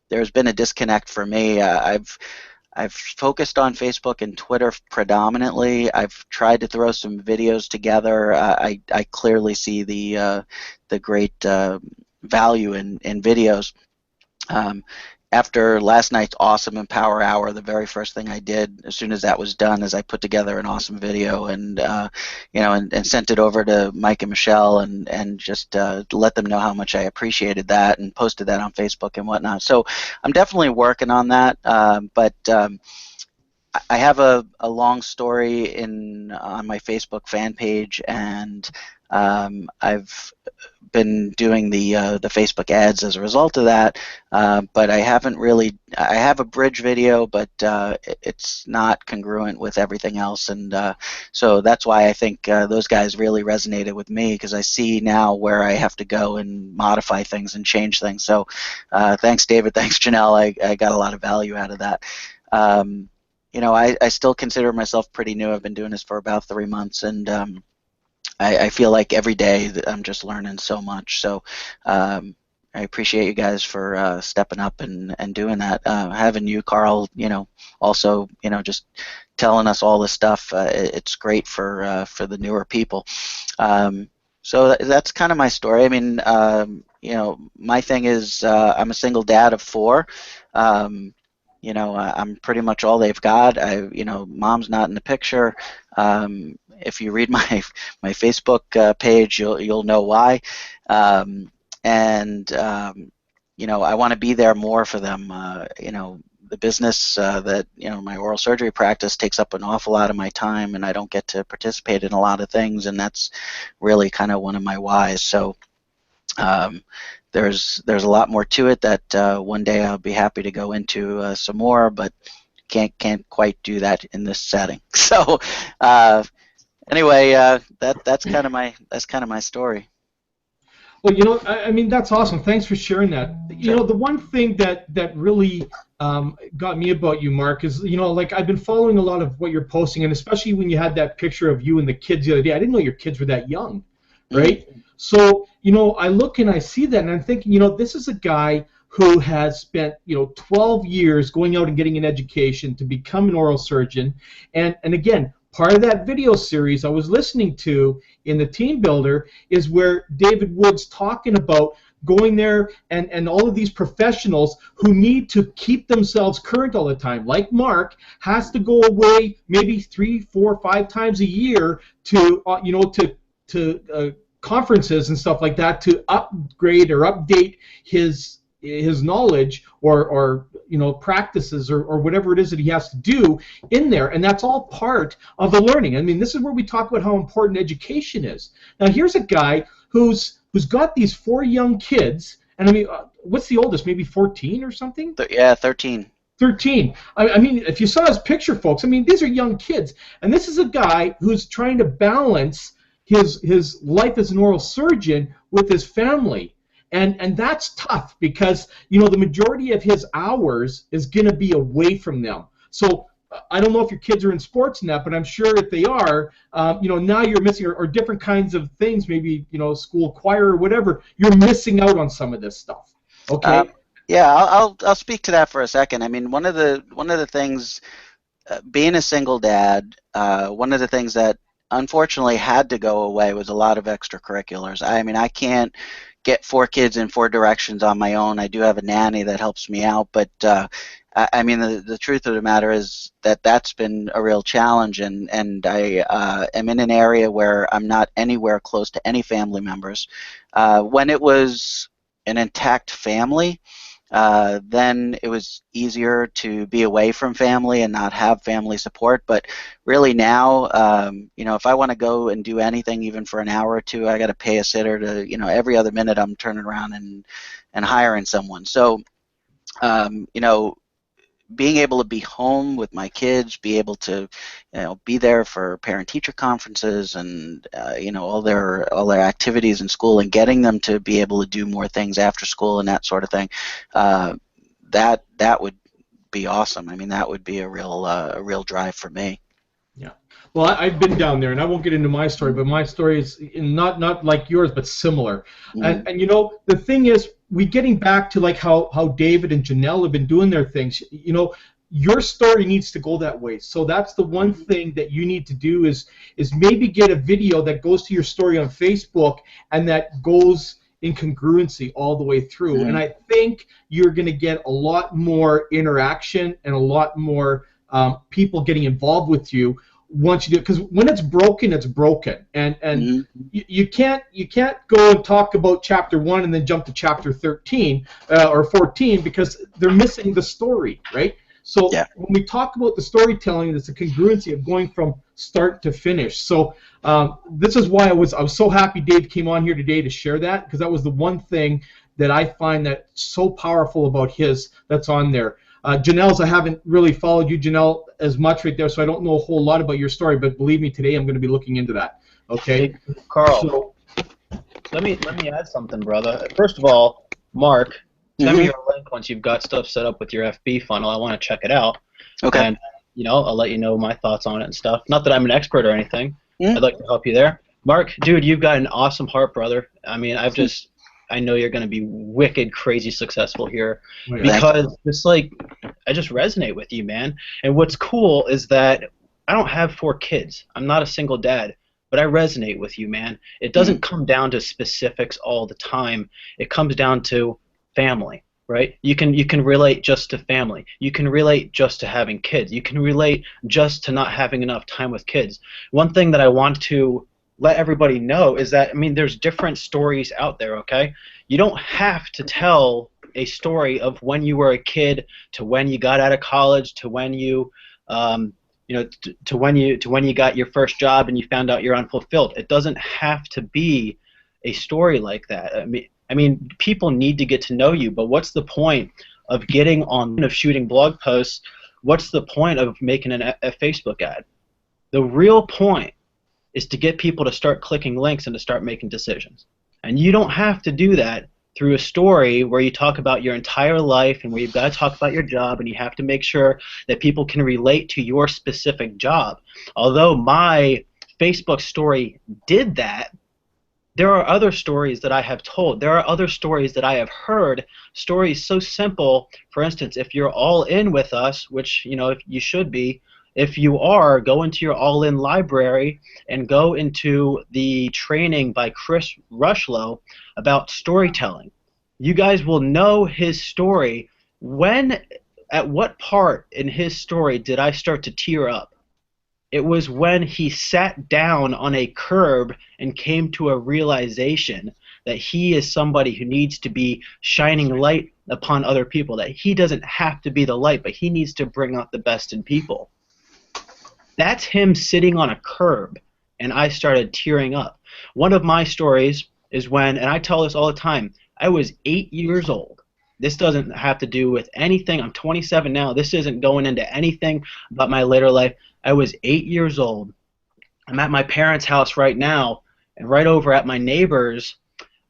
S8: there's been a disconnect for me. I've focused on Facebook and Twitter predominantly. I've tried to throw some videos together. I clearly see the great value in videos. After last night's awesome Empower Hour, the very first thing I did as soon as that was done is I put together an awesome video and you know, and sent it over to Mike and Michelle and just let them know how much I appreciated that, and posted that on Facebook and whatnot. So I'm definitely working on that, but I have a long story on my Facebook fan page, and I've been doing the Facebook ads as a result of that, but I haven't really. I have a bridge video, but it's not congruent with everything else, and so that's why I think those guys really resonated with me, because I see now where I have to go and modify things and change things. So thanks, David. Thanks, Janelle. I got a lot of value out of that. You know, I still consider myself pretty new. I've been doing this for about 3 months, and I feel like every day that I'm just learning so much. So I appreciate you guys for stepping up and doing that. Having you, Carl, you know, also, you know, just telling us all this stuff. It's great for the newer people. So that's kind of my story. I mean, you know, my thing is I'm a single dad of 4. You know, I'm pretty much all they've got. You know, mom's not in the picture. If you read my Facebook page, you'll know why. And you know, I want to be there more for them. You know, the business that, you know, my oral surgery practice takes up an awful lot of my time, and I don't get to participate in a lot of things, and that's really kind of one of my whys. So there's a lot more to it that one day I'll be happy to go into some more, but can't quite do that in this setting. So anyway, that's kind of my story.
S1: Well, you know, I mean, that's awesome. Thanks for sharing that. You know, the one thing that really got me about you, Mark, is, you know, like, I've been following a lot of what you're posting, and especially when you had that picture of you and the kids the other day. I didn't know your kids were that young, right? Mm-hmm. So, you know, I look and I see that, and I'm thinking, you know, this is a guy who has spent 12 years going out and getting an education to become an oral surgeon, and again, part of that video series I was listening to in the Team Builder is where David Wood's talking about going there and all of these professionals who need to keep themselves current all the time, like Mark, has to go away maybe 3, 4, 5 times a year to conferences and stuff like that to upgrade or update his knowledge or practices or whatever it is that he has to do in there, and that's all part of the learning. I mean, this is where we talk about how important education is. Now, here's a guy who's got these 4 young kids, and I mean, what's the oldest? Maybe 14 or something?
S8: Yeah, 13.
S1: 13. I mean, if you saw his picture, folks, I mean, these are young kids, and this is a guy who's trying to balance his life as an oral surgeon with his family. And that's tough because, the majority of his hours is going to be away from them. So I don't know if your kids are in sports and that, but I'm sure if they are, now you're missing, or different kinds of things, maybe, school choir or whatever, you're missing out on some of this stuff. Okay?
S8: Yeah, I'll speak to that for a second. I mean, one of the things, being a single dad, one of the things that unfortunately had to go away was a lot of extracurriculars. I mean, I can't get 4 kids in 4 directions on my own. I do have a nanny that helps me out, but I mean, the truth of the matter is that that's been a real challenge, and I am in an area where I'm not anywhere close to any family members. When it was an intact family, then it was easier to be away from family and not have family support. But really now, if I want to go and do anything, even for an hour or 2, I got to pay a sitter to, every other minute I'm turning around and hiring someone. So, being able to be home with my kids, be able to, be there for parent-teacher conferences and all their activities in school, and getting them to be able to do more things after school and that sort of thing, that would be awesome. I mean, that would be a real drive for me.
S1: Yeah. Well, I've been down there, and I won't get into my story, but my story is not like yours, but similar. Mm-hmm. And the thing is, we getting back to like how David and Janelle have been doing their things. Your story needs to go that way. So that's the one thing that you need to do is maybe get a video that goes to your story on Facebook and that goes in congruency all the way through. Mm-hmm. And I think you're going to get a lot more interaction and a lot more people getting involved with you once you do it, because when it's broken, and mm-hmm. you can't go and talk about chapter 1 and then jump to chapter 13 or 14 because they're missing the story, right? So yeah. When we talk about the storytelling, it's a congruency of going from start to finish. So this is why I was so happy Dave came on here today to share that, because that was the one thing that I find that's so powerful about his that's on there. Janelle's, I haven't really followed you, Janelle, as much right there, so I don't know a whole lot about your story, but believe me, today I'm going to be looking into that. Okay?
S4: Hey, Carl, so, let me add something, brother. First of all, Mark, send me your link once you've got stuff set up with your FB funnel. I want to check it out. Okay. And, I'll let you know my thoughts on it and stuff. Not that I'm an expert or anything. I'd like to help you there. Mark, dude, you've got an awesome heart, brother. I mean, I know you're going to be wicked, crazy successful here because I just resonate with you, man. And what's cool is that I don't have 4 kids. I'm not a single dad, but I resonate with you, man. It doesn't come down to specifics all the time. It comes down to family, right? You can relate just to family. You can relate just to having kids. You can relate just to not having enough time with kids. One thing that I want to let everybody know is that, I mean, there's different stories out there, okay? You don't have to tell a story of when you were a kid to when you got out of college to when you, to when you got your first job and you found out you're unfulfilled. It doesn't have to be a story like that. I mean, people need to get to know you, but what's the point of getting on, of shooting blog posts? What's the point of making a Facebook ad? The real point is to get people to start clicking links and to start making decisions. And you don't have to do that through a story where you talk about your entire life and where you've got to talk about your job, and you have to make sure that people can relate to your specific job. Although my Facebook story did that, there are other stories that I have told. There are other stories that I have heard, stories so simple. For instance, if you're all in with us, which, you know, if you should be, if you are, go into your All In library and go into the training by Chris Rushlow about storytelling. You guys will know his story. At what part in his story did I start to tear up? It was when he sat down on a curb and came to a realization that he is somebody who needs to be shining light upon other people, that he doesn't have to be the light, but he needs to bring out the best in people. That's him sitting on a curb, and I started tearing up. One of my stories is when, and I tell this all the time, I was 8 years old. This doesn't have to do with anything. I'm 27 now. This isn't going into anything about my later life. I was 8 years old. I'm at my parents' house right now, and right over at my neighbor's,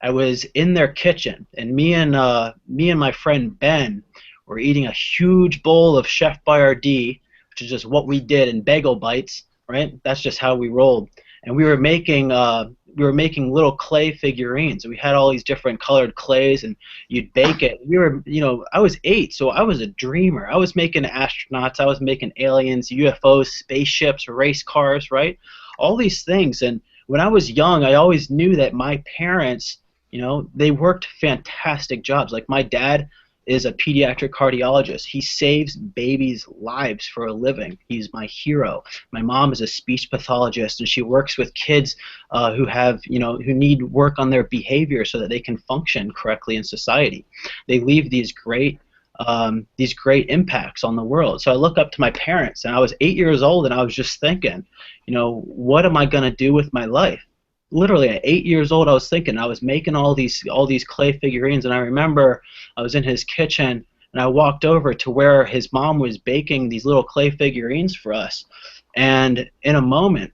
S4: I was in their kitchen, and me and my friend Ben were eating a huge bowl of Chef Boyardee, which is just what we did in bagel bites, right? That's just how we rolled. And we were making little clay figurines. We had all these different colored clays, and you'd bake it. We were, you know, I was 8, so I was a dreamer. I was making astronauts. I was making aliens, UFOs, spaceships, race cars, right? All these things. And when I was young, I always knew that my parents, you know, they worked fantastic jobs. Like my dad is a pediatric cardiologist. He saves babies' lives for a living. He's my hero. My mom is a speech pathologist, and she works with kids who have, you know, who need work on their behavior so that they can function correctly in society. They leave these great impacts on the world. So I look up to my parents, and I was 8 years old, and I was just thinking, you know, what am I going to do with my life? Literally at 8 years old, I was thinking. I was making all these clay figurines, and I remember I was in his kitchen, and I walked over to where his mom was baking these little clay figurines for us. And in a moment,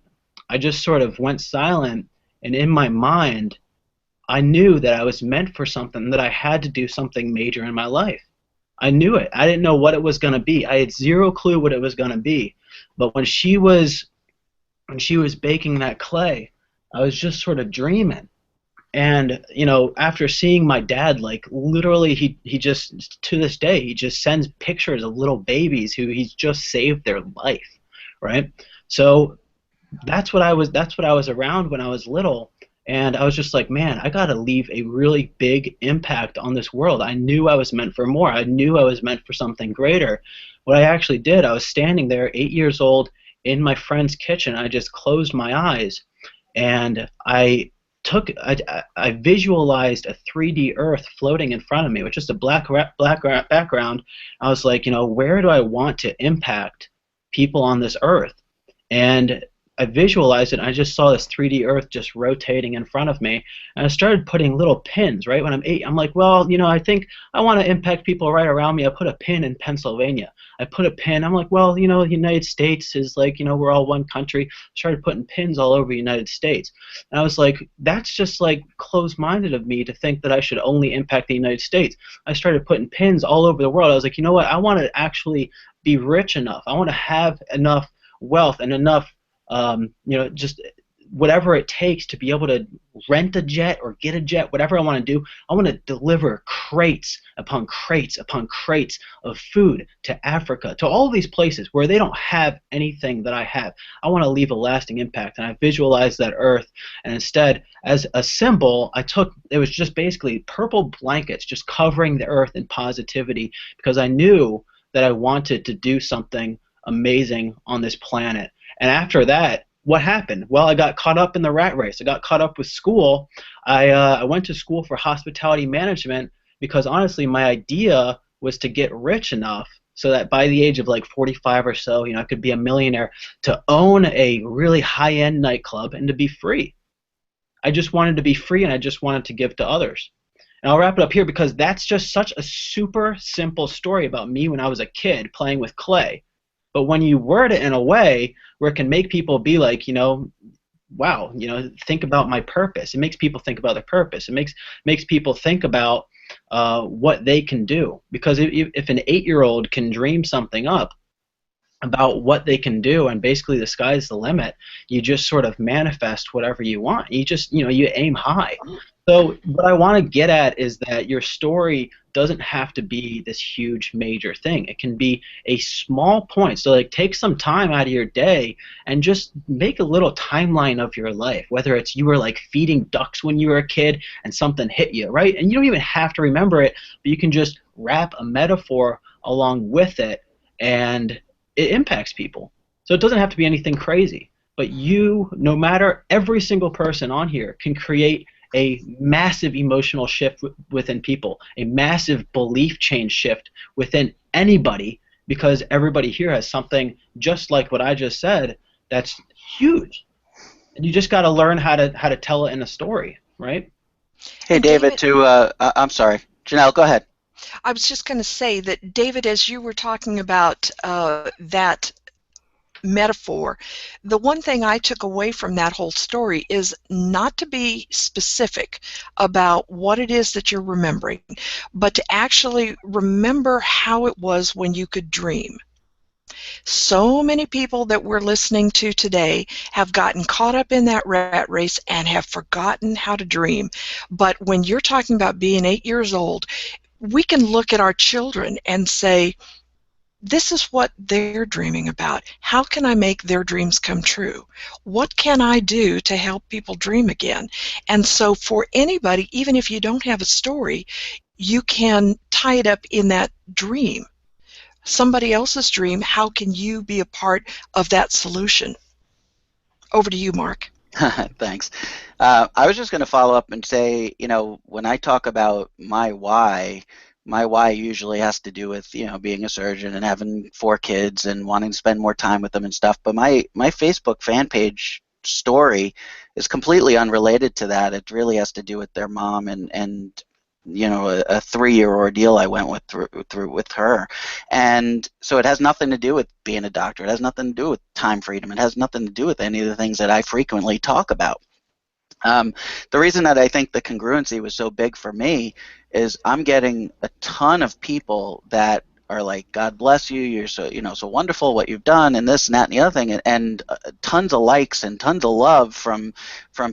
S4: I just sort of went silent, and in my mind, I knew that I was meant for something, that I had to do something major in my life. I knew it. I didn't know what it was going to be. I had zero clue what it was going to be. But when she was baking that clay, I was just sort of dreaming. And, you know, after seeing my dad, like, literally he just, to this day, he just sends pictures of little babies who he's just saved their life, right? So that's what I was around when I was little. And I was just like, man, I got to leave a really big impact on this world. I knew I was meant for more. I knew I was meant for something greater. What I actually did, I was standing there, 8 years old, in my friend's kitchen. I just closed my eyes, and I visualized a 3D Earth floating in front of me with just a black background. I was like, you know, where do I want to impact people on this Earth? And I visualized it, and I just saw this 3D Earth just rotating in front of me, and I started putting little pins, right? When I'm 8, I'm like, well, you know, I think I want to impact people right around me. I put a pin in Pennsylvania. I put a pin, I'm like, well, you know, the United States is like, you know, we're all one country. I started putting pins all over the United States. And I was like, that's just like closed-minded of me to think that I should only impact the United States. I started putting pins all over the world. I was like, you know what, I want to actually be rich enough. I want to have enough wealth and enough you know, just whatever it takes to be able to rent a jet or get a jet, whatever I want to do. I want to deliver crates upon crates upon crates of food to Africa, to all these places where they don't have anything that I have. I want to leave a lasting impact, and I visualized that Earth, and instead, as a symbol, it was just basically purple blankets just covering the Earth in positivity, because I knew that I wanted to do something amazing on this planet. And after that, what happened? Well, I got caught up in the rat race. I got caught up with school. I went to school for hospitality management because, honestly, my idea was to get rich enough so that by the age of like 45 or so, you know, I could be a millionaire, to own a really high-end nightclub and to be free. I just wanted to be free, and I just wanted to give to others. And I'll wrap it up here because that's just such a super simple story about me when I was a kid playing with clay. But when you word it in a way where it can make people be like, you know, wow, you know, think about my purpose. It makes people think about their purpose. It makes people think about what they can do. Because if an 8-year-old can dream something up, about what they can do, and basically the sky's the limit. You just sort of manifest whatever you want. You just, you aim high. So what I want to get at is that your story doesn't have to be this huge major thing. It can be a small point. So like take some time out of your day and just make a little timeline of your life, whether it's you were like feeding ducks when you were a kid and something hit you, right? And you don't even have to remember it, but you can just wrap a metaphor along with it, and it impacts people. So it doesn't have to be anything crazy, but you, no matter, every single person on here can create a massive emotional shift within people, a massive belief change shift within anybody, because everybody here has something just like what I just said that's huge. And you just got to learn how to tell it in a story, right?
S8: Hey,
S7: And
S8: David, I'm sorry. Janelle, go ahead.
S7: I was just going to say that, David, as you were talking about that metaphor, the one thing I took away from that whole story is not to be specific about what it is that you're remembering, but to actually remember how it was when you could dream. So many people that we're listening to today have gotten caught up in that rat race and have forgotten how to dream. But when you're talking about being 8 years old, we can look at our children and say, this is what they're dreaming about. How can I make their dreams come true? What can I do to help people dream again? And so for anybody, even if you don't have a story, you can tie it up in that dream. Somebody else's dream, how can you be a part of that solution? Over to you, Mark.
S8: Thanks. I was just going to follow up and say, when I talk about my why usually has to do with, being a surgeon and having 4 kids and wanting to spend more time with them and stuff. But my Facebook fan page story is completely unrelated to that. It really has to do with their mom and a 3-year ordeal I went through with her. And so it has nothing to do with being a doctor. It has nothing to do with time freedom. It has nothing to do with any of the things that I frequently talk about. The reason that I think the congruency was so big for me is I'm getting a ton of people that are like, God bless you, you're so so wonderful what you've done, and this and that and the other thing, and tons of likes and tons of love from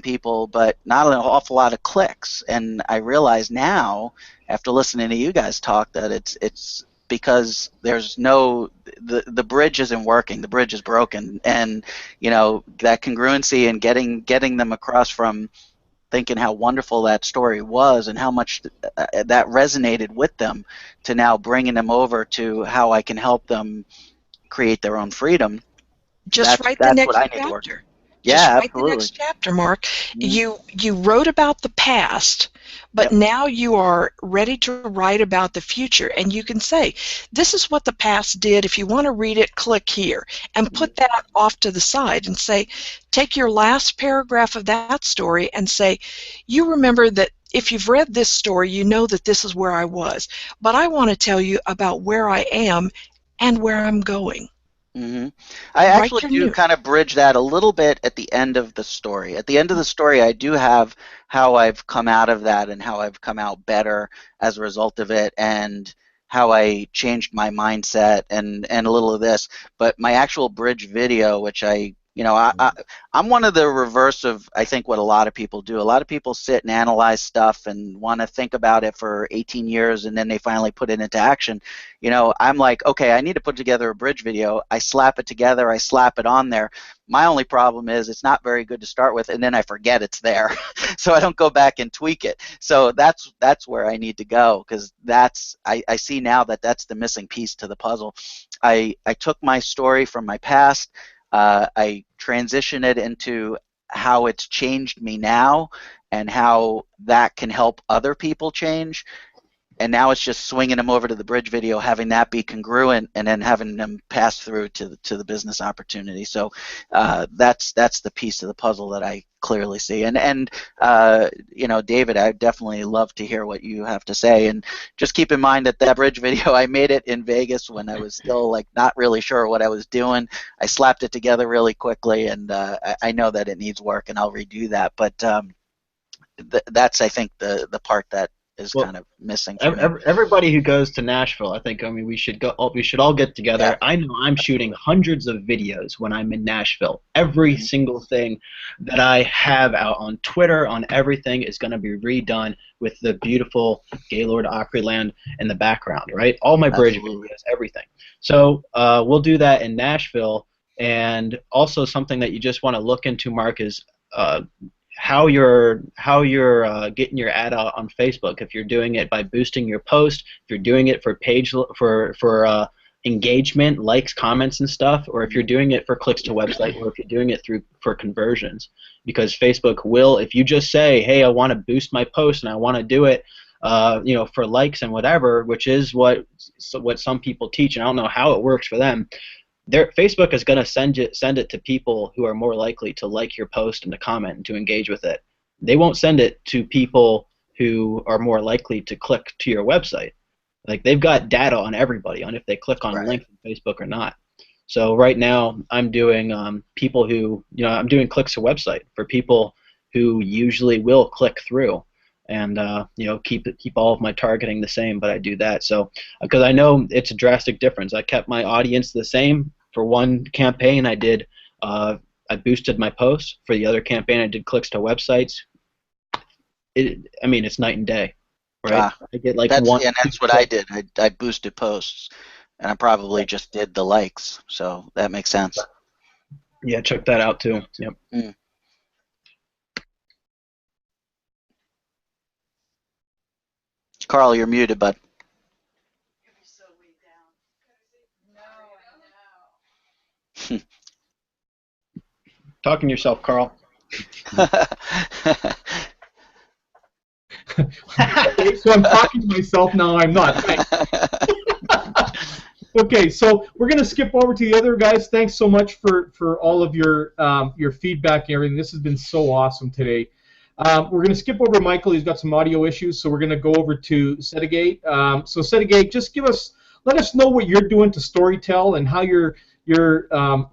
S8: people, but not an awful lot of clicks. And I realize now, after listening to you guys talk, that it's because there's the bridge isn't working, the bridge is broken, and that congruency and getting them across from thinking how wonderful that story was and how much that resonated with them to now bringing them over to how I can help them create their own freedom.
S7: Just write the
S8: That's
S7: next
S8: what I need to work.
S7: chapter.
S8: Yeah,
S7: Just write
S8: absolutely.
S7: the next chapter, Mark.
S8: Mm-hmm.
S7: You wrote about the past, but
S8: Yep.
S7: now you are ready to write about the future, and you can say, this is what the past did. If you want to read it, click here, and put that off to the side and say, take your last paragraph of that story and say, you remember that if you've read this story, you know that this is where I was, but I want to tell you about where I am and where I'm going.
S8: Mm-hmm. I actually do kind of bridge that a little bit at the end of the story. At the end of the story, I do have how I've come out of that and how I've come out better as a result of it, and how I changed my mindset and a little of this. But my actual bridge video, which I'm one of the reverse of, I think, what a lot of people do. A lot of people sit and analyze stuff and want to think about it for 18 years and then they finally put it into action. I'm like, okay, I need to put together a bridge video. I slap it together. I slap it on there. My only problem is it's not very good to start with, and then I forget it's there. So I don't go back and tweak it. So that's where I need to go, because I see now that that's the missing piece to the puzzle. I took my story from my past. I transition it into how it's changed me now and how that can help other people change. And now it's just swinging them over to the bridge video, having that be congruent, and then having them pass through to the business opportunity. So that's the piece of the puzzle that I clearly see. And David, I'd definitely love to hear what you have to say. And just keep in mind that bridge video, I made it in Vegas when I was still like not really sure what I was doing. I slapped it together really quickly, and I know that it needs work, and I'll redo that. But that's, I think, the part that is
S4: Well,
S8: kind of missing for me.
S4: everybody who goes to Nashville, I mean, we should go. We should all get together.
S8: Yeah.
S4: I know I'm shooting hundreds of videos when I'm in Nashville. Every single thing that I have out on Twitter, on everything, is going to be redone with the beautiful Gaylord Opryland in the background, right? All my bridge
S8: Absolutely.
S4: videos, everything. So we'll do that in Nashville. And also something that you just want to look into, Mark, is how you're getting your ad out on Facebook. If you're doing it by boosting your post, if you're doing it for for engagement, likes, comments, and stuff, or if you're doing it for clicks to website, or if you're doing it for conversions, because Facebook will, if you just say, hey, I want to boost my post and I want to do it, for likes and whatever, which is what some people teach, and I don't know how it works for them. Facebook is going to send it to people who are more likely to like your post and to comment and to engage with it. They won't send it to people who are more likely to click to your website. Like, they've got data on everybody, on if they click on
S8: Right.
S4: links on Facebook or not. So right now I'm doing people who, I'm doing clicks to website for people who usually will click through, and keep all of my targeting the same, but I do that. So because I know it's a drastic difference. I kept my audience the same for one campaign. I boosted my posts. For the other campaign, I did clicks to websites. It's night and day, right? I get like
S8: That's
S4: one.
S8: and that's what I did. I boosted posts, and I probably just did the likes. So that makes sense.
S4: Yeah, check that out too. Yep.
S8: Mm. Carl, you're muted, bud.
S4: Talking to yourself, Carl.
S1: Okay, so I'm talking to myself now. I'm not. Thanks. Okay, so we're going to skip over to the other guys. Thanks so much for all of your feedback and everything. This has been so awesome today. We're going to skip over Michael. He's got some audio issues, so we're going to go over to Setigate. So Setigate, just let us know what you're doing to storytell and how you're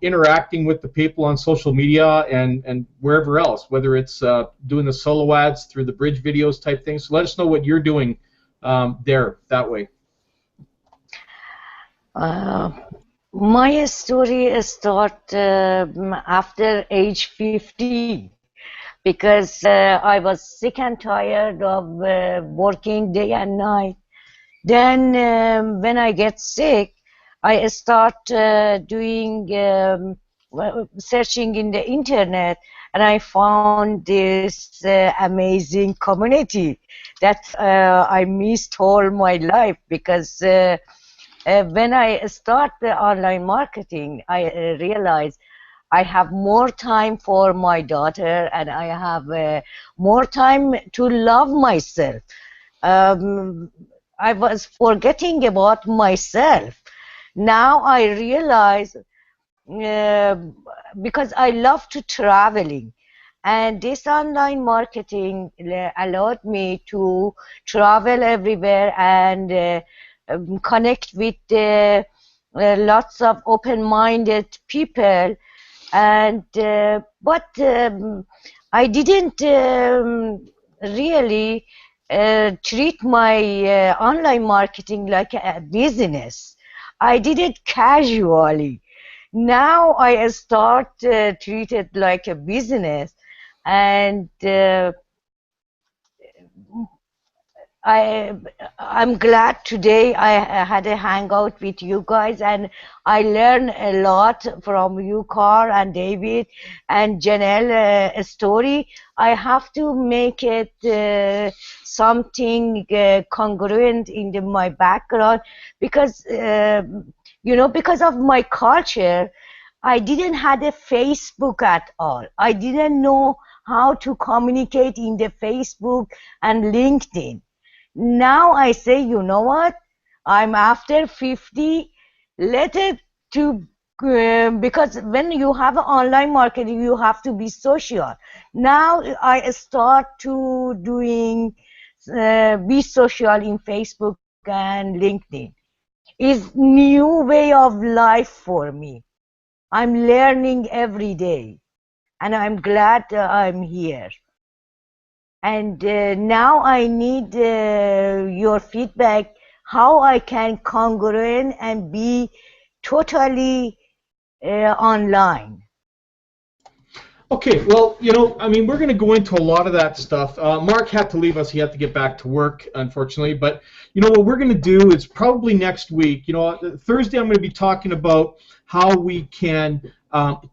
S1: interacting with the people on social media and wherever else, whether it's doing the solo ads through the bridge videos type thing. So let us know what you're doing there that way.
S2: My story started after age 50 because I was sick and tired of working day and night. Then when I get sick, I start doing searching in the internet, and I found this amazing community that I missed all my life because when I start the online marketing, I realized I have more time for my daughter, and I have more time to love myself. I was forgetting about myself. Now I realize because I love to traveling, and this online marketing allowed me to travel everywhere and connect with lots of open-minded people, and but I didn't really treat my online marketing like a business. I did it casually. Now I start treat it like a business, and I'm glad today I had a hangout with you guys, and I learned a lot from you, Carl and David and Janelle story. I have to make it something congruent in my background because because of my culture, I didn't have a Facebook at all. I didn't know how to communicate in the Facebook and LinkedIn. Now I say, you know what? I'm after 50. Let it to because when you have online marketing, you have to be social. Now I start to doing be social in Facebook and LinkedIn. It's new way of life for me. I'm learning every day, and I'm glad I'm here. And now I need your feedback how I can congruent and be totally online.
S1: Okay, well, you know, I mean, we're going to go into a lot of that stuff. Mark had to leave us. He had to get back to work, unfortunately. But, you know, what we're going to do is probably next week, you know, Thursday I'm going to be talking about how we can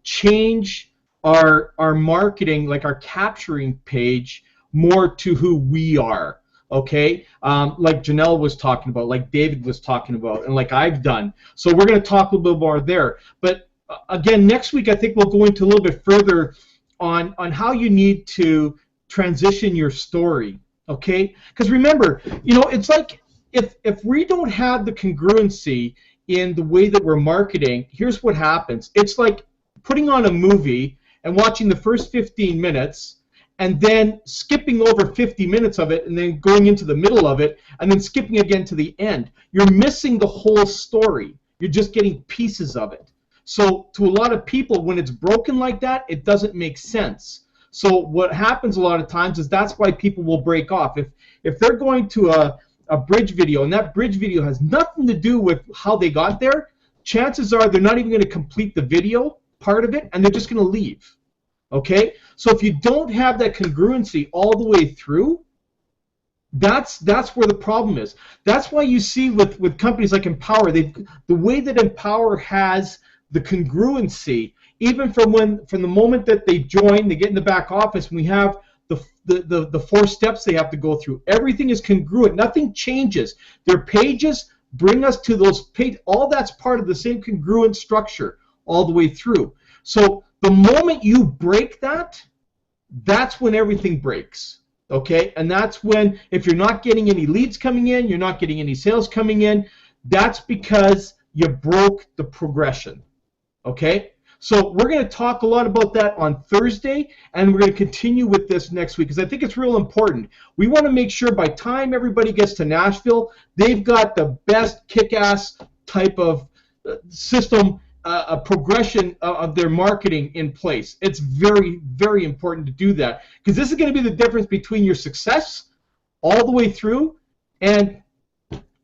S1: change our marketing, like our capturing page, more to who we are, okay? Like Janelle was talking about, like David was talking about, and like I've done. So we're going to talk a little bit more there. But again, next week I think we'll go into a little bit further on how you need to transition your story, okay? Because remember, you know, it's like if we don't have the congruency in the way that we're marketing, here's what happens. It's like putting on a movie and watching the first 15 minutes and then skipping over 50 minutes of it and then going into the middle of it and then skipping again to the end. You're missing the whole story. You're just getting pieces of it. So to a lot of people, when it's broken like that, it doesn't make sense. So what happens a lot of times is that's why people will break off. If they're going to a bridge video and that bridge video has nothing to do with how they got there, chances are they're not even going to complete the video part of it and they're just going to leave. Okay? So if you don't have that congruency all the way through, that's where the problem is. That's why you see with companies like Empower, the way that Empower has the congruency, even from the moment that they join, they get in the back office, and we have the 4 steps they have to go through. Everything is congruent. Nothing changes. Their pages bring us to those pages. All that's part of the same congruent structure all the way through. So the moment you break that, that's when everything breaks. Okay? And that's when, if you're not getting any leads coming in, you're not getting any sales coming in, that's because you broke the progression. Okay, so we're going to talk a lot about that on Thursday, and we're going to continue with this next week because I think it's real important. We want to make sure by the time everybody gets to Nashville, they've got the best kick-ass type of system, a progression of their marketing in place. It's very, very important to do that because this is going to be the difference between your success all the way through and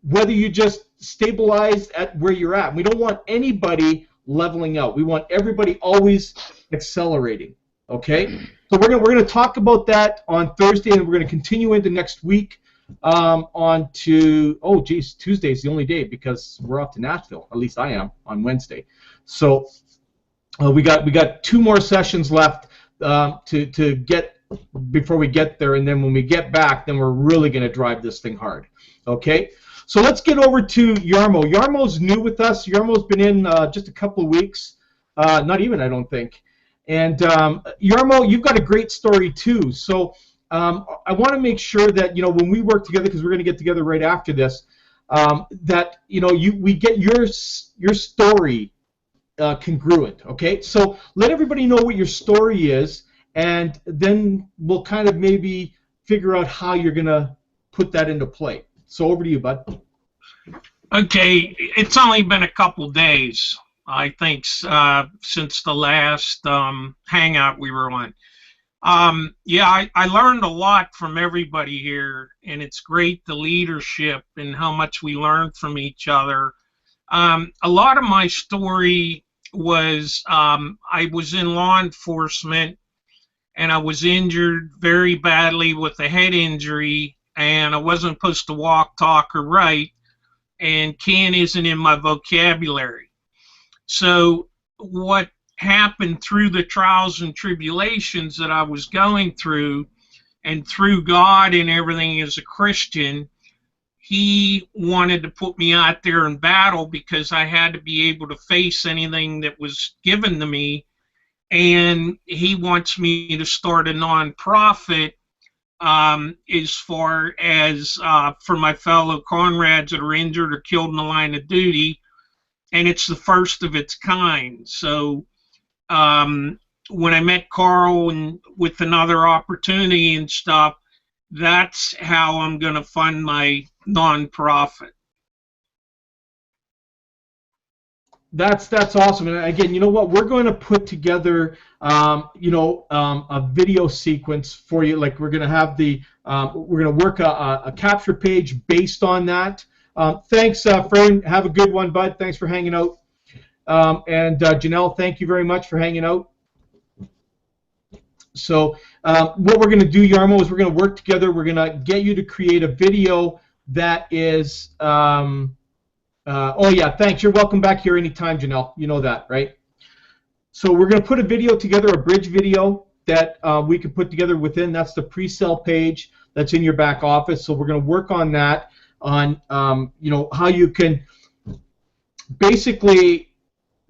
S1: whether you just stabilize at where you're at. We don't want anybody leveling out. We want everybody always accelerating. Okay, so we're gonna talk about that on Thursday, and we're gonna continue into next week. On to Tuesday is the only day because we're off to Nashville. At least I am on Wednesday. So we got 2 more sessions left to get before we get there, and then when we get back, then we're really gonna drive this thing hard. Okay. So let's get over to Yarmo. Yarmo's new with us. Yarmo's been in just a couple of weeks, not even, I don't think. And Yarmo, you've got a great story too. So I want to make sure that, you know, when we work together, because we're going to get together right after this, that, you know, we get your story congruent. Okay. So let everybody know what your story is, and then we'll kind of maybe figure out how you're going to put that into play. So over to you, bud.
S9: Okay, it's only been a couple days, I think, since the last hangout we were on. Yeah, I learned a lot from everybody here, and it's great, the leadership and how much we learned from each other. A lot of my story was I was in law enforcement, and I was injured very badly with a head injury, and I wasn't supposed to walk, talk, or write, and can isn't in my vocabulary. So what happened through the trials and tribulations that I was going through, and through God and everything as a Christian, He wanted to put me out there in battle because I had to be able to face anything that was given to me, and He wants me to start a nonprofit as far as for my fellow comrades that are injured or killed in the line of duty, and it's the first of its kind. So when I met Carl and with another opportunity and stuff, that's how I'm going to fund my nonprofit.
S1: That's awesome. And again, you know what? We're going to put together, a video sequence for you. Like we're going to have we're going to work a capture page based on that. Thanks, Fern. Have a good one, bud. Thanks for hanging out. And Janelle, thank you very much for hanging out. So what we're going to do, Yarmo, is we're going to work together. We're going to get you to create a video that is. Oh yeah, thanks. You're welcome back here anytime, Janelle. You know that, right? So we're going to put a video together, a bridge video that we can put together within. That's the pre-sale page that's in your back office. So we're going to work on that, on how you can basically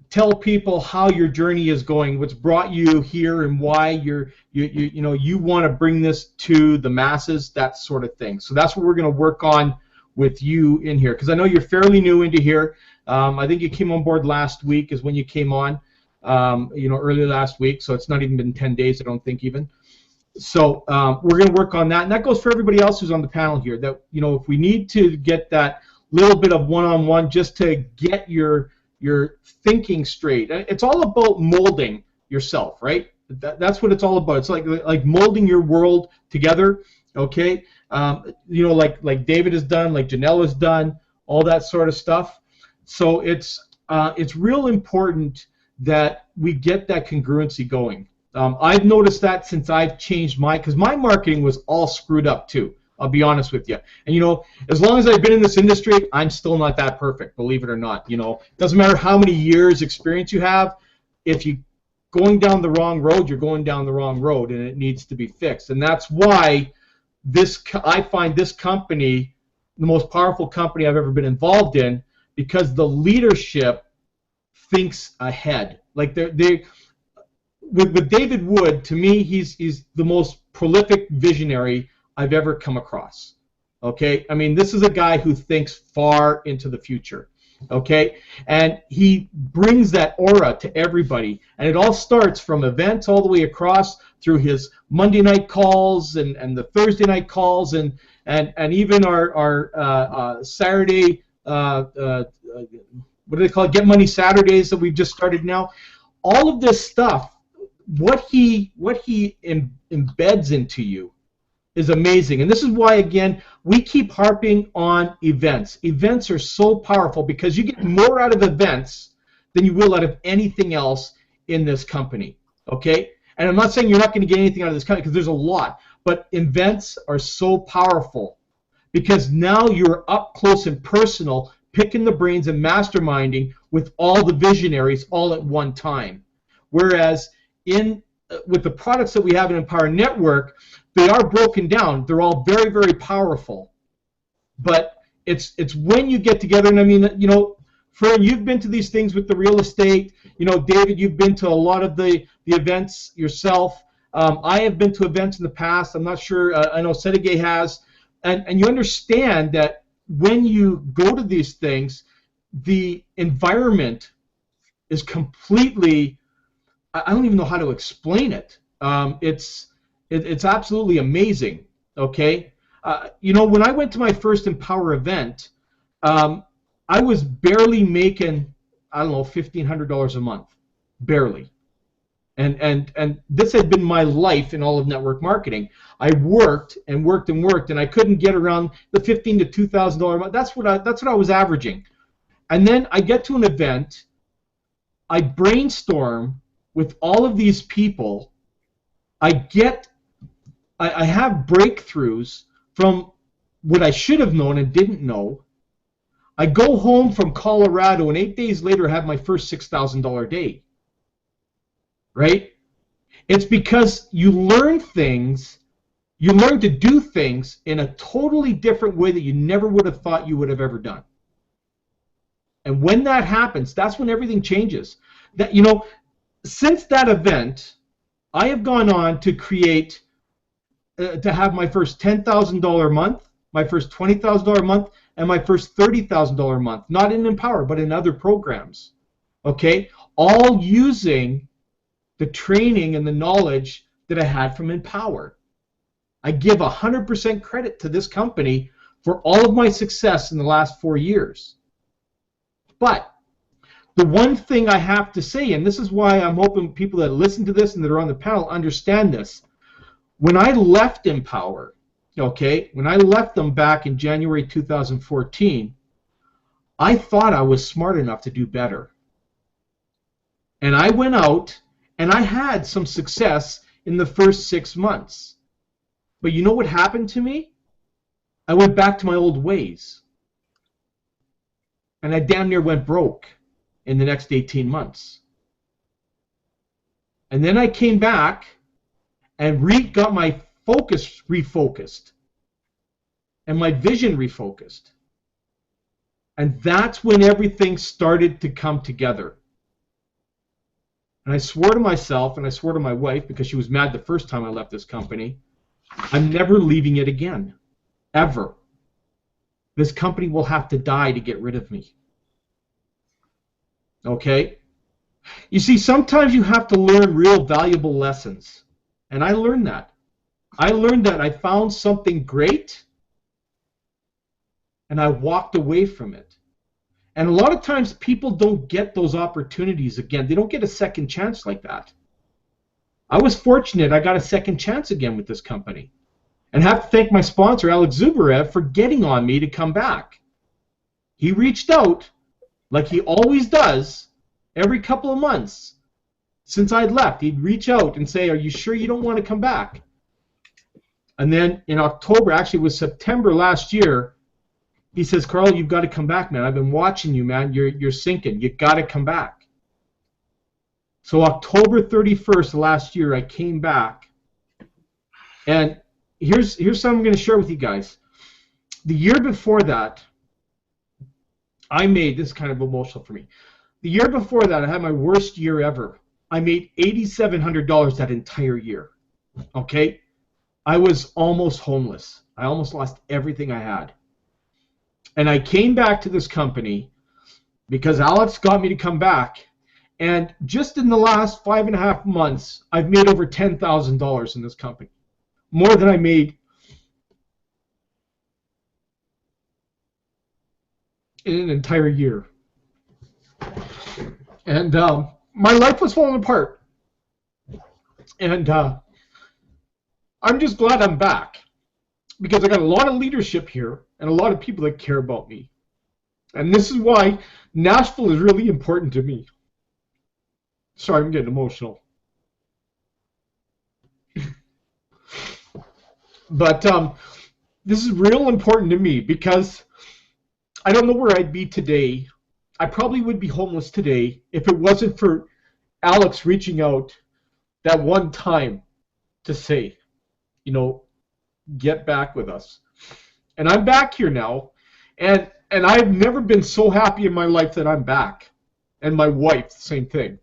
S1: tell people how your journey is going, what's brought you here, and why you want to bring this to the masses, that sort of thing. So that's what we're going to work on with you in here, because I know you're fairly new into here. I think you came on board last week is when you came on, early last week, so it's not even been 10 days, I don't think even. So we're going to work on that, and that goes for everybody else who's on the panel here, that, if we need to get that little bit of one-on-one just to get your thinking straight. It's all about molding yourself, right? That's what it's all about. It's like molding your world together, okay? Like David has done, like Janelle has done, all that sort of stuff. So it's real important that we get that congruency going. I've noticed that since I've changed because my marketing was all screwed up too. I'll be honest with you. And as long as I've been in this industry, I'm still not that perfect, believe it or not. It doesn't matter how many years experience you have. If you're going down the wrong road, you're going down the wrong road, and it needs to be fixed. And that's why I find this company the most powerful company I've ever been involved in, because the leadership thinks ahead. Like with David Wood, to me, he's the most prolific visionary I've ever come across. Okay, I mean, this is a guy who thinks far into the future. Okay, and he brings that aura to everybody, and it all starts from events all the way across through his Monday night calls and the Thursday night calls and even our Saturday what do they call it? Get Money Saturdays that we've just started now. All of this stuff, what he embeds into you is amazing. And this is why, again, we keep harping on events. Events are so powerful because you get more out of events than you will out of anything else in this company. Okay? And I'm not saying you're not going to get anything out of this company, because there's a lot. But events are so powerful because now you're up close and personal, picking the brains and masterminding with all the visionaries all at one time. Whereas with the products that we have in Empower Network, they are broken down. They're all very, very powerful. But it's when you get together, and I mean, Fern, you've been to these things with the real estate. David, you've been to a lot of the events yourself. I have been to events in the past. I'm not sure. I know Sedegay has. And you understand that when you go to these things, the environment is completely, I don't even know how to explain it. It's absolutely amazing, okay? When I went to my first Empower event, I was barely making, I don't know, $1,500 a month, barely. And this had been my life in all of network marketing. I worked and worked and worked, and I couldn't get around the $1,500 to $2,000 a month. That's what I was averaging. And then I get to an event, I brainstorm with all of these people. I have breakthroughs from what I should have known and didn't know. I go home from Colorado, and 8 days later I have my first $6,000 day. Right? It's because you learn things, you learn to do things in a totally different way that you never would have thought you would have ever done. And when that happens, that's when everything changes. That, since that event, I have gone on to create, to have my first $10,000 a month, my first $20,000 a month, and my first $30,000 a month. Not in Empower, but in other programs. Okay? All using the training and the knowledge that I had from Empower. I give 100% credit to this company for all of my success in the last 4 years. But the one thing I have to say, and this is why I'm hoping people that listen to this and that are on the panel understand this. When I left Empower, okay, when I left them back in January 2014, I thought I was smart enough to do better. And I went out and I had some success in the first 6 months. But you know what happened to me? I went back to my old ways. And I damn near went broke in the next 18 months. And then I came back and got my focus refocused and my vision refocused. And that's when everything started to come together. And I swore to myself and I swore to my wife, because she was mad the first time I left this company, I'm never leaving it again. Ever. This company will have to die to get rid of me. Okay? You see, sometimes you have to learn real valuable lessons. And I learned that. I learned that I found something great and I walked away from it. And a lot of times people don't get those opportunities again. They don't get a second chance like that. I was fortunate I got a second chance again with this company. And have to thank my sponsor, Alex Zubarev, for getting on me to come back. He reached out, like he always does, every couple of months. Since I'd left, he'd reach out and say, are you sure you don't want to come back? And then in October, actually it was September last year, he says, Carl, you've got to come back, man. I've been watching you, man. You're sinking. You've got to come back. So October 31st last year, I came back. And here's something I'm going to share with you guys. The year before that, this is kind of emotional for me. The year before that, I had my worst year ever. I made $8,700 that entire year. Okay? I was almost homeless. I almost lost everything I had. And I came back to this company because Alex got me to come back. And just in the last 5.5 months, I've made over $10,000 in this company. More than I made in an entire year. And my life was falling apart. And I'm just glad I'm back, because I got a lot of leadership here and a lot of people that care about me. And this is why Nashville is really important to me. Sorry, I'm getting emotional. But this is real important to me, because I don't know where I'd be today. I probably would be homeless today if it wasn't for Alex reaching out that one time to say, you know, get back with us. And I'm back here now, and I've never been so happy in my life that I'm back. And my wife, same thing.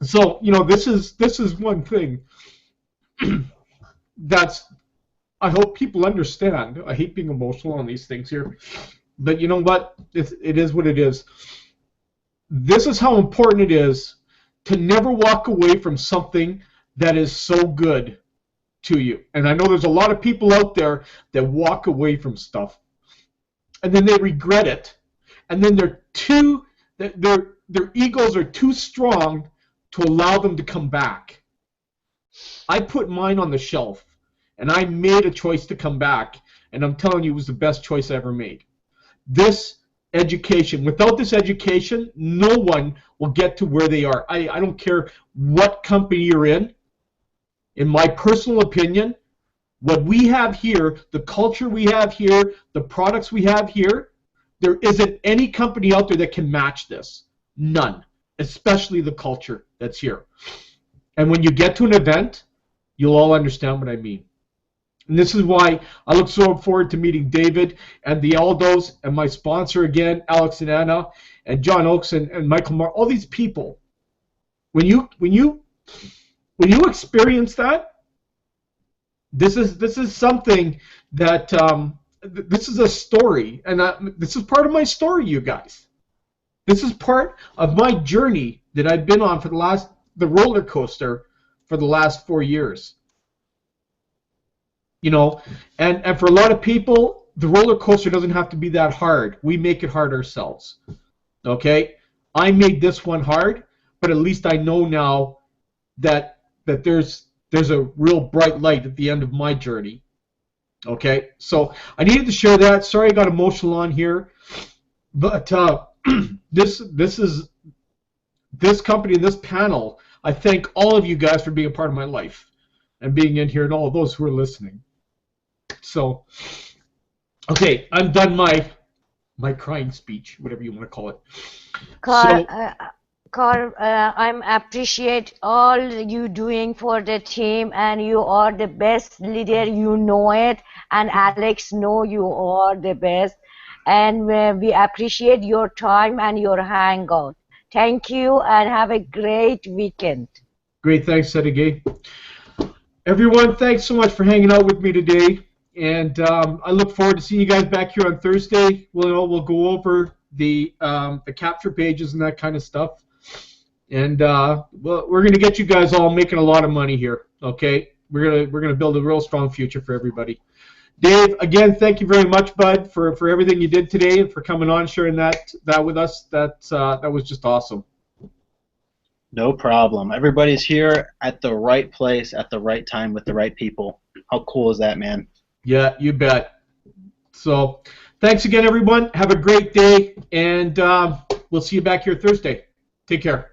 S1: So, you know, this is one thing that's, I hope people understand. I hate being emotional on these things here, but you know what? It is what it is. This is how important it is to never walk away from something that is so good to you. And I know there's a lot of people out there that walk away from stuff, and then they regret it, and then their egos are too strong to allow them to come back. I put mine on the shelf, and I made a choice to come back, and I'm telling you, it was the best choice I ever made. This education, without this education, no one will get to where they are. I don't care what company you're in. In my personal opinion, what we have here, the culture we have here, the products we have here, there isn't any company out there that can match this. None. Especially the culture that's here. And when you get to an event, you'll all understand what I mean. And this is why I look so forward to meeting David and the Aldos and my sponsor again, Alex and Anna, and John Oakes and Michael Marr, all these people. When you experience that, this is something that this is a story, and this is part of my story, you guys. This is part of my journey that I've been on for the roller coaster for the last 4 years. You know, and for a lot of people, the roller coaster doesn't have to be that hard. We make it hard ourselves. Okay? I made this one hard, but at least I know now that there's a real bright light at the end of my journey. Okay, so I needed to share that. Sorry I got emotional on here, but this company, this panel, I thank all of you guys for being a part of my life and being in here, and all of those who are listening. So, okay, I'm done my crying speech, whatever you want to call it.
S2: Carl,
S1: So,
S2: Carl, I'm appreciate all you doing for the team, and you are the best leader. You know it, and Alex know you are the best, and we appreciate your time and your hangout. Thank you, and have a great weekend.
S1: great, thanks, Sergey. Everyone, thanks so much for hanging out with me today, and I look forward to seeing you guys back here on Thursday. We'll go over the capture pages and that kind of stuff, and we're gonna get you guys all making a lot of money here. Okay, we're gonna build a real strong future for everybody. Dave, again, thank you very much, bud, for everything you did today and for coming on, sharing that with us. That was just awesome.
S4: No problem. Everybody's here at the right place at the right time with the right people. How cool is that, man?
S1: Yeah, you bet. So, thanks again, everyone. Have a great day, and we'll see you back here Thursday. Take care.